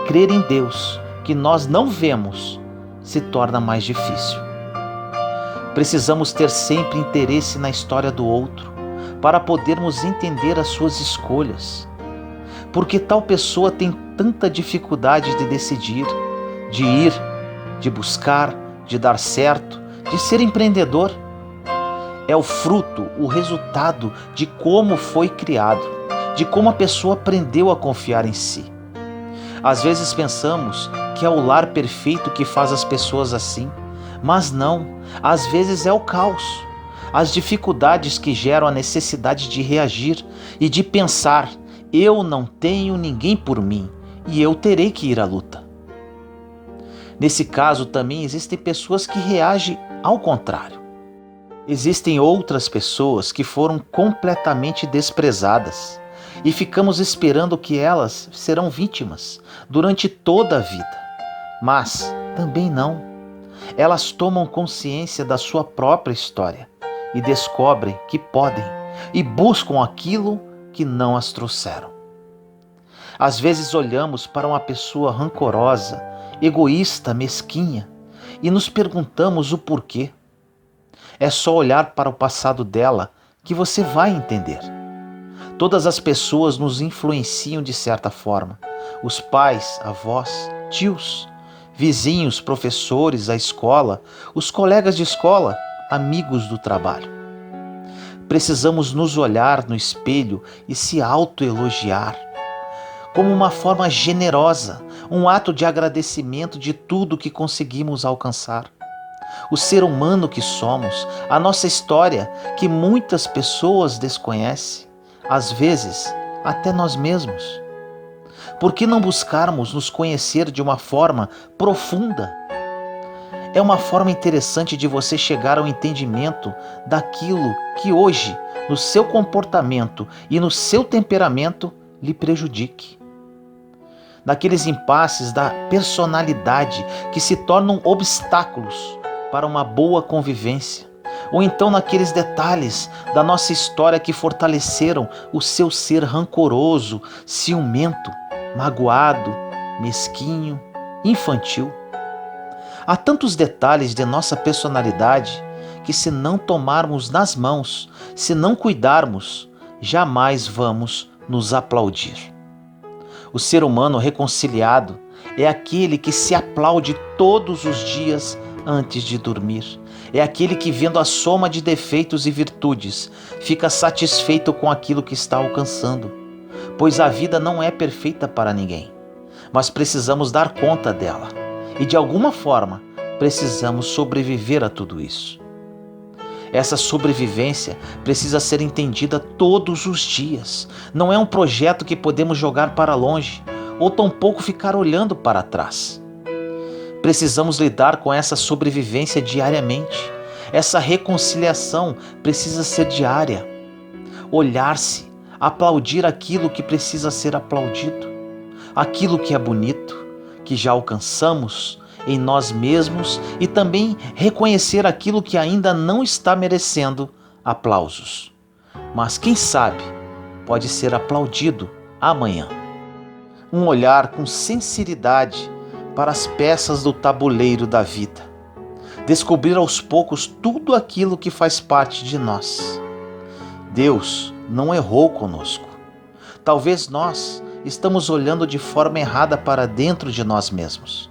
crer em Deus, que nós não vemos, se torna mais difícil. Precisamos ter sempre interesse na história do outro, para podermos entender as suas escolhas. Porque tal pessoa tem tanta dificuldade de decidir, de ir, de buscar, de dar certo, de ser empreendedor. É o fruto, o resultado de como foi criado, de como a pessoa aprendeu a confiar em si. Às vezes pensamos que é o lar perfeito que faz as pessoas assim, mas não, às vezes é o caos, as dificuldades que geram a necessidade de reagir e de pensar: eu não tenho ninguém por mim e eu terei que ir à luta. Nesse caso também existem pessoas que reagem ao contrário. Existem outras pessoas que foram completamente desprezadas e ficamos esperando que elas serão vítimas durante toda a vida. Mas também não. Elas tomam consciência da sua própria história e descobrem que podem e buscam aquilo que não as trouxeram. Às vezes olhamos para uma pessoa rancorosa, egoísta, mesquinha e nos perguntamos o porquê. É só olhar para o passado dela que você vai entender. Todas as pessoas nos influenciam de certa forma. Os pais, avós, tios, vizinhos, professores, a escola, os colegas de escola, amigos do trabalho. Precisamos nos olhar no espelho e se autoelogiar como uma forma generosa, um ato de agradecimento de tudo que conseguimos alcançar. O ser humano que somos, a nossa história que muitas pessoas desconhecem, às vezes até nós mesmos. Por que não buscarmos nos conhecer de uma forma profunda? É uma forma interessante de você chegar ao entendimento daquilo que hoje, no seu comportamento e no seu temperamento, lhe prejudique. Naqueles impasses da personalidade que se tornam obstáculos para uma boa convivência, ou então naqueles detalhes da nossa história que fortaleceram o seu ser rancoroso, ciumento, magoado, mesquinho, infantil. Há tantos detalhes de nossa personalidade que, se não tomarmos nas mãos, se não cuidarmos, jamais vamos nos aplaudir. O ser humano reconciliado é aquele que se aplaude todos os dias antes de dormir. É aquele que, vendo a soma de defeitos e virtudes, fica satisfeito com aquilo que está alcançando, pois a vida não é perfeita para ninguém, mas precisamos dar conta dela e, de alguma forma, precisamos sobreviver a tudo isso. Essa sobrevivência precisa ser entendida todos os dias. Não é um projeto que podemos jogar para longe ou tampouco ficar olhando para trás. Precisamos lidar com essa sobrevivência diariamente. Essa reconciliação precisa ser diária. Olhar-se, aplaudir aquilo que precisa ser aplaudido, aquilo que é bonito, que já alcançamos em nós mesmos, e também reconhecer aquilo que ainda não está merecendo aplausos. Mas quem sabe pode ser aplaudido amanhã. Um olhar com sinceridade para as peças do tabuleiro da vida. Descobrir aos poucos tudo aquilo que faz parte de nós. Deus não errou conosco. Talvez nós estamos olhando de forma errada para dentro de nós mesmos.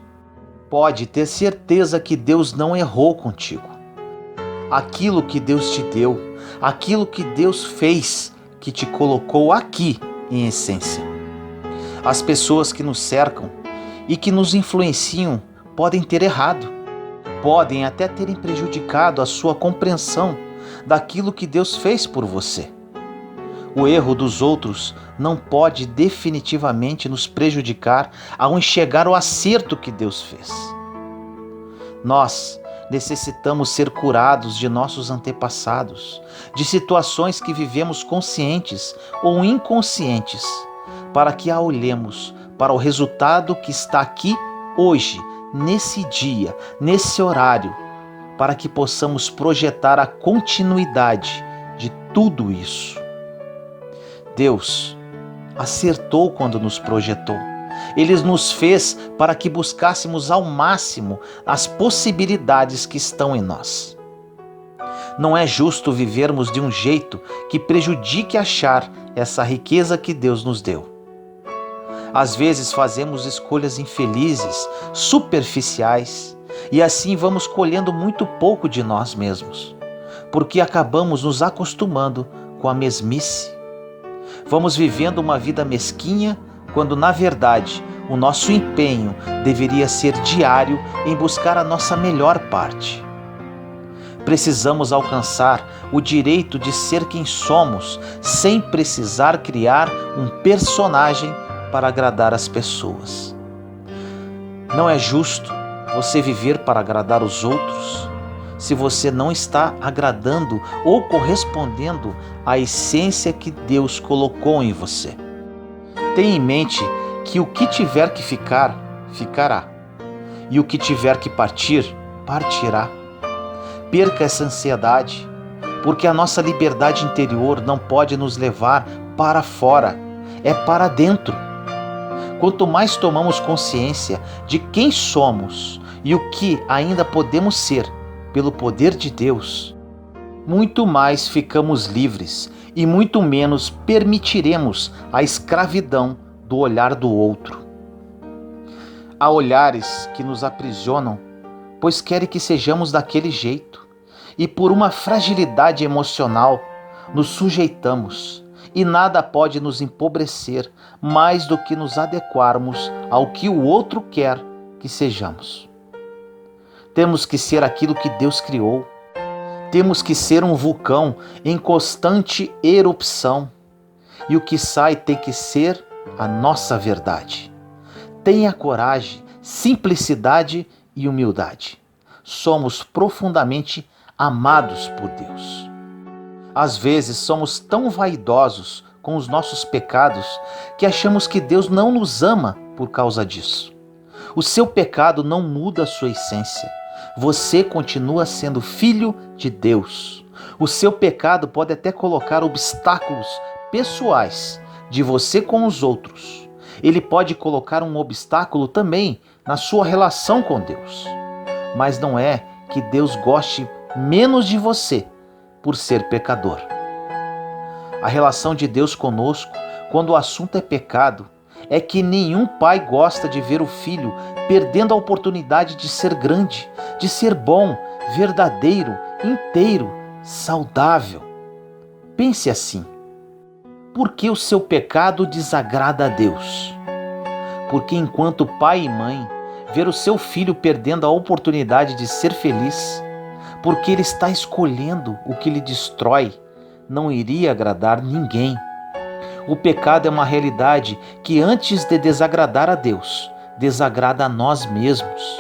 Pode ter certeza que Deus não errou contigo. Aquilo que Deus te deu, aquilo que Deus fez, que te colocou aqui em essência. As pessoas que nos cercam e que nos influenciam podem ter errado, podem até terem prejudicado a sua compreensão daquilo que Deus fez por você. O erro dos outros não pode definitivamente nos prejudicar ao enxergar o acerto que Deus fez. Nós necessitamos ser curados de nossos antepassados, de situações que vivemos conscientes ou inconscientes, para que a olhemos para o resultado que está aqui hoje, nesse dia, nesse horário, para que possamos projetar a continuidade de tudo isso. Deus acertou quando nos projetou. Ele nos fez para que buscássemos ao máximo as possibilidades que estão em nós. Não é justo vivermos de um jeito que prejudique achar essa riqueza que Deus nos deu. Às vezes fazemos escolhas infelizes, superficiais, e assim vamos colhendo muito pouco de nós mesmos, porque acabamos nos acostumando com a mesmice. Vamos vivendo uma vida mesquinha, quando na verdade o nosso empenho deveria ser diário em buscar a nossa melhor parte. Precisamos alcançar o direito de ser quem somos, sem precisar criar um personagem para agradar as pessoas. Não é justo você viver para agradar os outros se você não está agradando ou correspondendo à essência que Deus colocou em você. Tenha em mente que o que tiver que ficar, ficará, e o que tiver que partir, partirá. Perca essa ansiedade, porque a nossa liberdade interior não pode nos levar para fora, é para dentro. Quanto mais tomamos consciência de quem somos e o que ainda podemos ser pelo poder de Deus, muito mais ficamos livres e muito menos permitiremos a escravidão do olhar do outro. Há olhares que nos aprisionam, pois querem que sejamos daquele jeito, e por uma fragilidade emocional nos sujeitamos, e nada pode nos empobrecer mais do que nos adequarmos ao que o outro quer que sejamos. Temos que ser aquilo que Deus criou. Temos que ser um vulcão em constante erupção. E o que sai tem que ser a nossa verdade. Tenha coragem, simplicidade e humildade. Somos profundamente amados por Deus. Às vezes somos tão vaidosos com os nossos pecados que achamos que Deus não nos ama por causa disso. O seu pecado não muda a sua essência. Você continua sendo filho de Deus. O seu pecado pode até colocar obstáculos pessoais de você com os outros. Ele pode colocar um obstáculo também na sua relação com Deus. Mas não é que Deus goste menos de você por ser pecador. A relação de Deus conosco, quando o assunto é pecado, é que nenhum pai gosta de ver o filho perdendo a oportunidade de ser grande, de ser bom, verdadeiro, inteiro, saudável. Pense assim: por que o seu pecado desagrada a Deus? Porque enquanto pai e mãe ver o seu filho perdendo a oportunidade de ser feliz, porque ele está escolhendo o que lhe destrói, não iria agradar ninguém. O pecado é uma realidade que, antes de desagradar a Deus, desagrada a nós mesmos.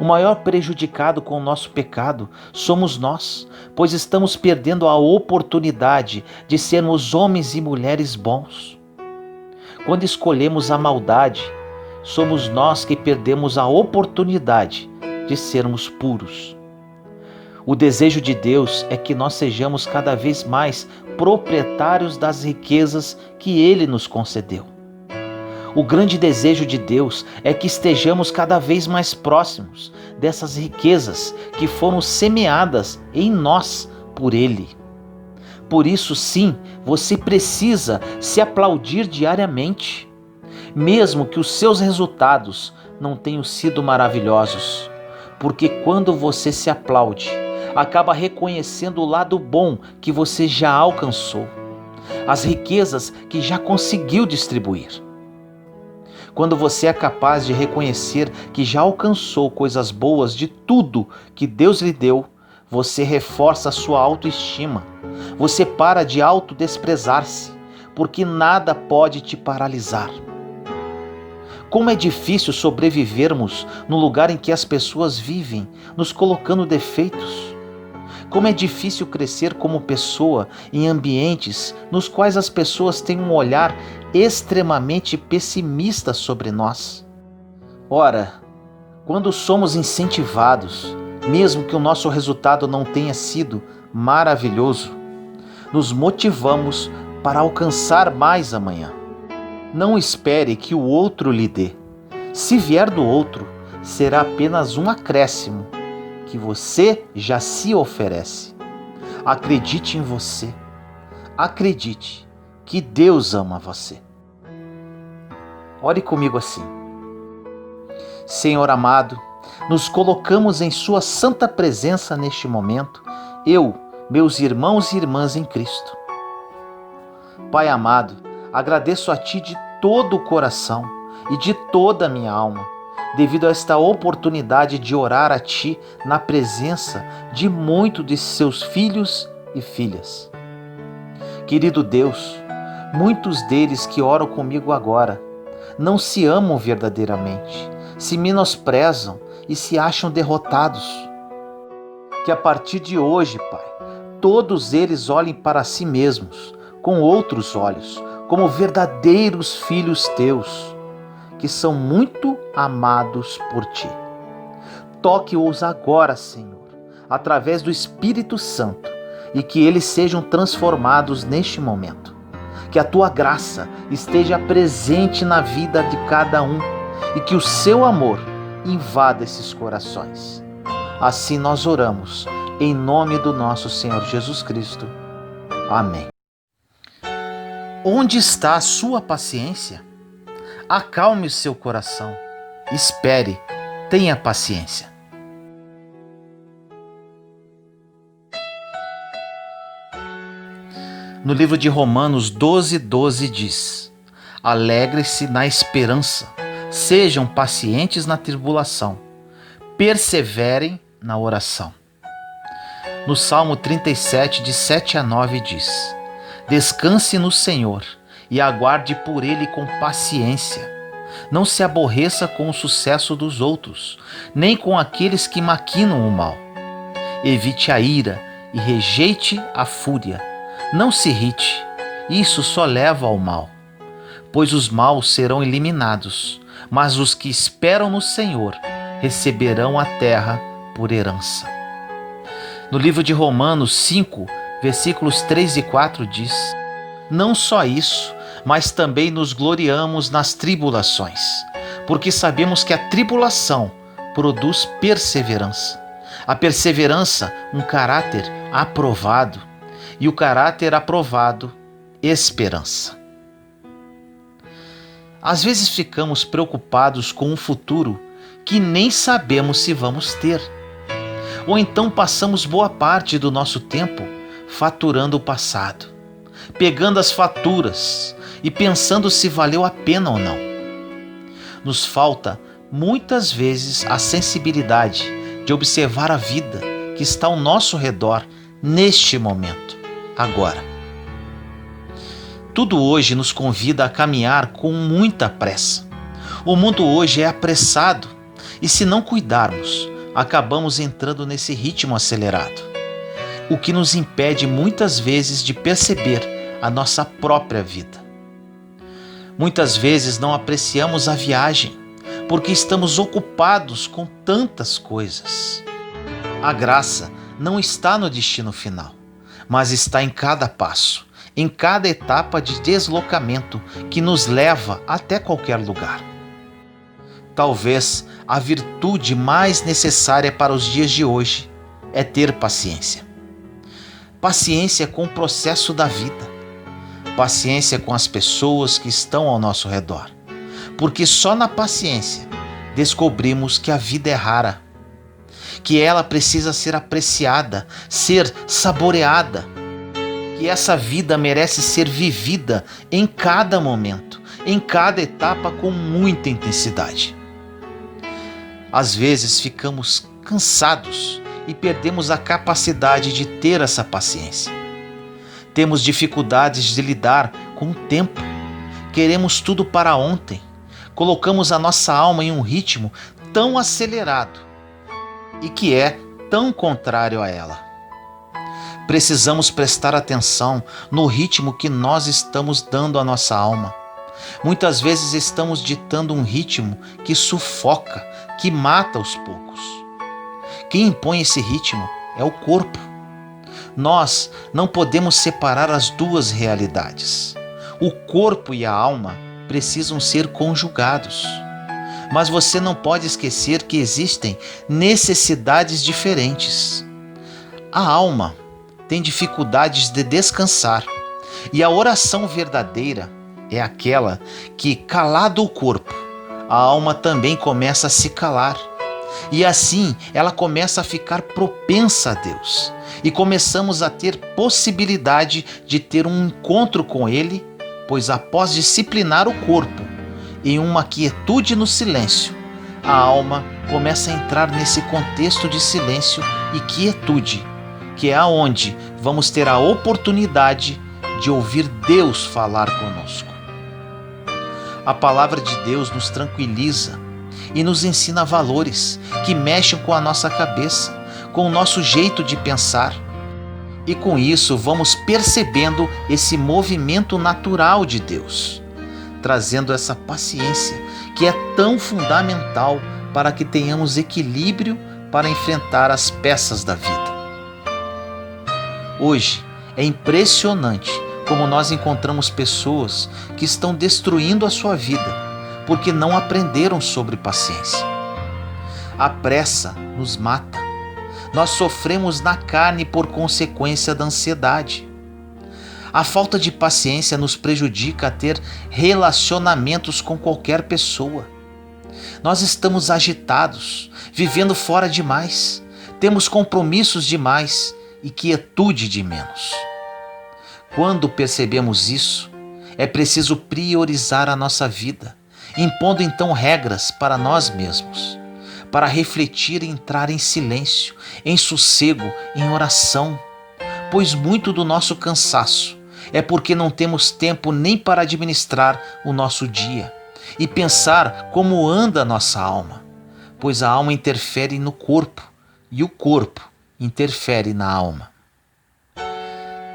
O maior prejudicado com o nosso pecado somos nós, pois estamos perdendo a oportunidade de sermos homens e mulheres bons. Quando escolhemos a maldade, somos nós que perdemos a oportunidade de sermos puros. O desejo de Deus é que nós sejamos cada vez mais proprietários das riquezas que Ele nos concedeu. O grande desejo de Deus é que estejamos cada vez mais próximos dessas riquezas que foram semeadas em nós por Ele. Por isso, sim, você precisa se aplaudir diariamente, mesmo que os seus resultados não tenham sido maravilhosos, porque quando você se aplaude, acaba reconhecendo o lado bom que você já alcançou, as riquezas que já conseguiu distribuir. Quando você é capaz de reconhecer que já alcançou coisas boas de tudo que Deus lhe deu, você reforça a sua autoestima. Você para de autodesprezar-se, porque nada pode te paralisar. Como é difícil sobrevivermos no lugar em que as pessoas vivem, nos colocando defeitos. Como é difícil crescer como pessoa em ambientes nos quais as pessoas têm um olhar extremamente pessimista sobre nós. Ora, quando somos incentivados, mesmo que o nosso resultado não tenha sido maravilhoso, nos motivamos para alcançar mais amanhã. Não espere que o outro lhe dê. Se vier do outro, será apenas um acréscimo que você já se oferece. Acredite em você. Acredite que Deus ama você. Ore comigo assim. Senhor amado, nos colocamos em sua santa presença neste momento, eu, meus irmãos e irmãs em Cristo. Pai amado, agradeço a Ti de todo o coração e de toda a minha alma, devido a esta oportunidade de orar a Ti na presença de muitos de seus filhos e filhas. Querido Deus, muitos deles que oram comigo agora não se amam verdadeiramente, se menosprezam e se acham derrotados. Que a partir de hoje, Pai, todos eles olhem para si mesmos com outros olhos, como verdadeiros filhos Teus, que são muito amados por Ti. Toque-os agora, Senhor, através do Espírito Santo, e que eles sejam transformados neste momento. Que a Tua graça esteja presente na vida de cada um e que o Seu amor invada esses corações. Assim nós oramos, em nome do nosso Senhor Jesus Cristo. Amém. Onde está a sua paciência? Acalme o seu coração. Espere, tenha paciência. No livro de Romanos 12:12 diz: Alegre-se na esperança, sejam pacientes na tribulação, perseverem na oração. No Salmo 37, de 7-9 diz: Descanse no Senhor e aguarde por Ele com paciência. Não se aborreça com o sucesso dos outros, nem com aqueles que maquinam o mal. Evite a ira e rejeite a fúria. Não se irrite, isso só leva ao mal. Pois os maus serão eliminados, mas os que esperam no Senhor receberão a terra por herança. No livro de Romanos 5, versículos 3 e 4 diz: Não só isso, mas também nos gloriamos nas tribulações, porque sabemos que a tribulação produz perseverança. A perseverança, um caráter aprovado, e o caráter aprovado, esperança. Às vezes ficamos preocupados com um futuro que nem sabemos se vamos ter. Ou então passamos boa parte do nosso tempo faturando o passado, pegando as faturas e pensando se valeu a pena ou não. Nos falta muitas vezes a sensibilidade de observar a vida que está ao nosso redor neste momento, agora. Tudo hoje nos convida a caminhar com muita pressa. O mundo hoje é apressado e, se não cuidarmos, acabamos entrando nesse ritmo acelerado, o que nos impede muitas vezes de perceber a nossa própria vida. Muitas vezes não apreciamos a viagem porque estamos ocupados com tantas coisas. A graça não está no destino final, mas está em cada passo, em cada etapa de deslocamento que nos leva até qualquer lugar. Talvez a virtude mais necessária para os dias de hoje é ter paciência. Paciência com o processo da vida. Paciência com as pessoas que estão ao nosso redor. Porque só na paciência descobrimos que a vida é rara, que ela precisa ser apreciada, ser saboreada, que essa vida merece ser vivida em cada momento, em cada etapa com muita intensidade. Às vezes ficamos cansados e perdemos a capacidade de ter essa paciência. Temos dificuldades de lidar com o tempo. Queremos tudo para ontem. Colocamos a nossa alma em um ritmo tão acelerado e que é tão contrário a ela. Precisamos prestar atenção no ritmo que nós estamos dando à nossa alma. Muitas vezes estamos ditando um ritmo que sufoca, que mata aos poucos. Quem impõe esse ritmo é o corpo. Nós não podemos separar as duas realidades. O corpo e a alma precisam ser conjugados. Mas você não pode esquecer que existem necessidades diferentes. A alma tem dificuldades de descansar, e a oração verdadeira é aquela que, calado o corpo, a alma também começa a se calar. E assim ela começa a ficar propensa a Deus. E começamos a ter possibilidade de ter um encontro com Ele, pois após disciplinar o corpo em uma quietude no silêncio, a alma começa a entrar nesse contexto de silêncio e quietude, que é aonde vamos ter a oportunidade de ouvir Deus falar conosco. A palavra de Deus nos tranquiliza e nos ensina valores que mexem com a nossa cabeça, com o nosso jeito de pensar. E com isso vamos percebendo esse movimento natural de Deus, trazendo essa paciência que é tão fundamental para que tenhamos equilíbrio para enfrentar as peças da vida. Hoje é impressionante como nós encontramos pessoas que estão destruindo a sua vida porque não aprenderam sobre paciência. A pressa nos mata. Nós sofremos na carne por consequência da ansiedade. A falta de paciência nos prejudica a ter relacionamentos com qualquer pessoa. Nós estamos agitados, vivendo fora demais, temos compromissos demais e quietude de menos. Quando percebemos isso, é preciso priorizar a nossa vida, impondo então regras para nós mesmos, para refletir e entrar em silêncio, em sossego, em oração, pois muito do nosso cansaço é porque não temos tempo nem para administrar o nosso dia e pensar como anda a nossa alma, pois a alma interfere no corpo e o corpo interfere na alma.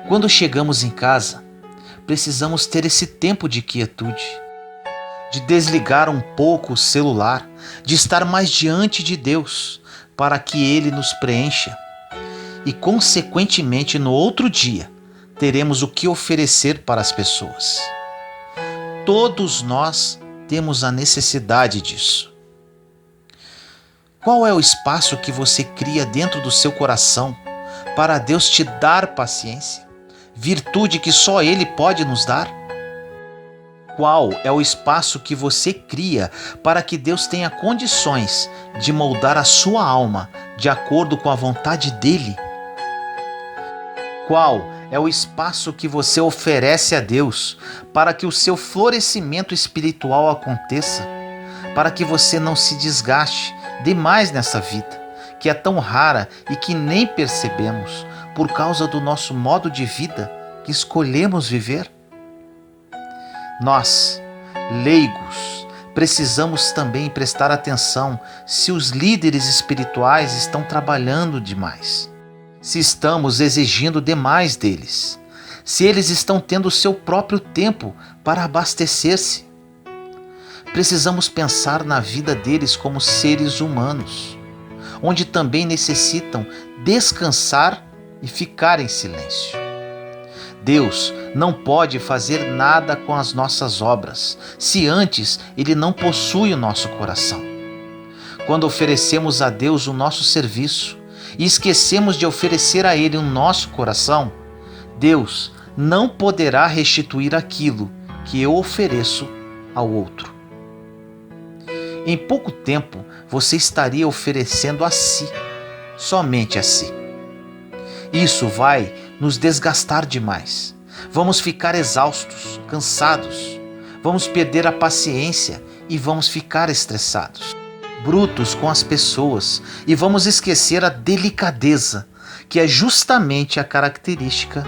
Quando chegamos em casa, precisamos ter esse tempo de quietude, de desligar um pouco o celular, de estar mais diante de Deus, para que Ele nos preencha. E, consequentemente, no outro dia, teremos o que oferecer para as pessoas. Todos nós temos a necessidade disso. Qual é o espaço que você cria dentro do seu coração para Deus te dar paciência, virtude que só Ele pode nos dar? Qual é o espaço que você cria para que Deus tenha condições de moldar a sua alma de acordo com a vontade dEle? Qual é o espaço que você oferece a Deus para que o seu florescimento espiritual aconteça, para que você não se desgaste demais nessa vida, que é tão rara e que nem percebemos por causa do nosso modo de vida que escolhemos viver? Nós, leigos, Precisamos também prestar atenção se os líderes espirituais estão trabalhando demais, se estamos exigindo demais deles, se eles estão tendo seu próprio tempo para abastecer-se. Precisamos pensar na vida deles como seres humanos, onde também necessitam descansar e ficar em silêncio. Deus não pode fazer nada com as nossas obras, se antes Ele não possui o nosso coração. Quando oferecemos a Deus o nosso serviço e esquecemos de oferecer a Ele o nosso coração, Deus não poderá restituir aquilo que eu ofereço ao outro. Em pouco tempo, você estaria oferecendo a si, somente a si. Isso vai nos desgastar demais. Vamos ficar exaustos, cansados. Vamos perder a paciência e vamos ficar estressados, brutos com as pessoas, e vamos esquecer a delicadeza, que é justamente a característica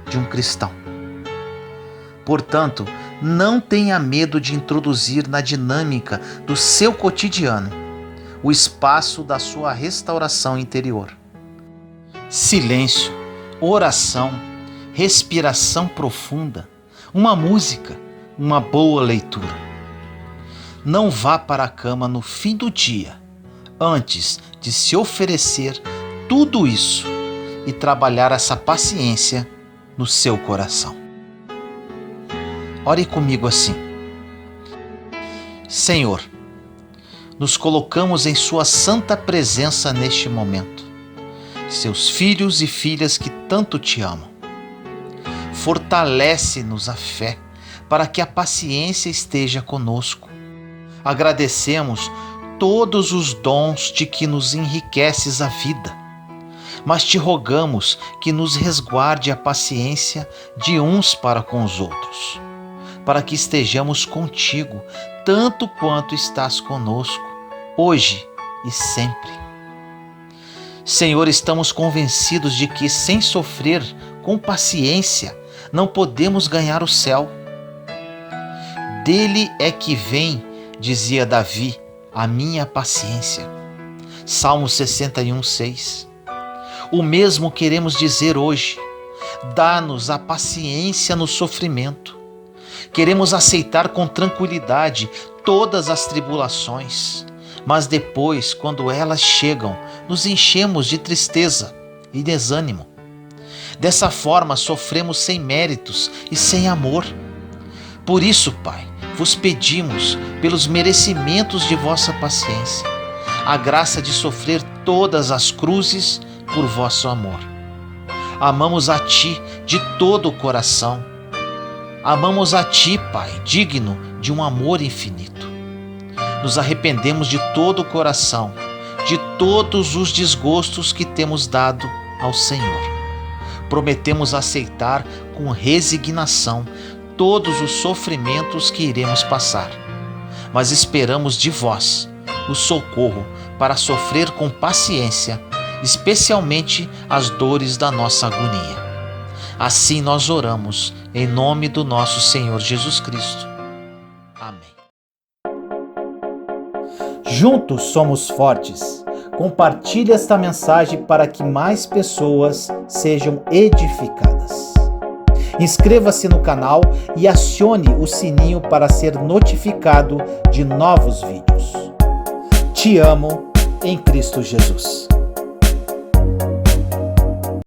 de um cristão. Portanto, não tenha medo de introduzir na dinâmica do seu cotidiano o espaço da sua restauração interior. Silêncio, oração, respiração profunda, uma música, uma boa leitura. Não vá para a cama no fim do dia antes de se oferecer tudo isso e trabalhar essa paciência no seu coração. Ore comigo assim: Senhor, nos colocamos em Sua santa presença neste momento, seus filhos e filhas que tanto te amam. Fortalece-nos a fé para que a paciência esteja conosco. Agradecemos todos os dons de que nos enriqueces a vida, mas te rogamos que nos resguarde a paciência de uns para com os outros, para que estejamos contigo tanto quanto estás conosco, hoje e sempre. Senhor, estamos convencidos de que, sem sofrer com paciência, não podemos ganhar o céu. Dele é que vem, dizia Davi, a minha paciência. Salmo 61:6. O mesmo queremos dizer hoje. Dá-nos a paciência no sofrimento. Queremos aceitar com tranquilidade todas as tribulações, mas depois, quando elas chegam, nos enchemos de tristeza e desânimo. Dessa forma, sofremos sem méritos e sem amor. Por isso, Pai, vos pedimos, pelos merecimentos de vossa paciência, a graça de sofrer todas as cruzes por vosso amor. Amamos a Ti de todo o coração. Amamos a Ti, Pai, digno de um amor infinito. Nos arrependemos de todo o coração, de todos os desgostos que temos dado ao Senhor. Prometemos aceitar com resignação todos os sofrimentos que iremos passar, mas esperamos de vós o socorro para sofrer com paciência, especialmente as dores da nossa agonia. Assim nós oramos, em nome do nosso Senhor Jesus Cristo. Amém. Juntos somos fortes. Compartilhe esta mensagem para que mais pessoas sejam edificadas. Inscreva-se no canal e acione o sininho para ser notificado de novos vídeos. Te amo em Cristo Jesus.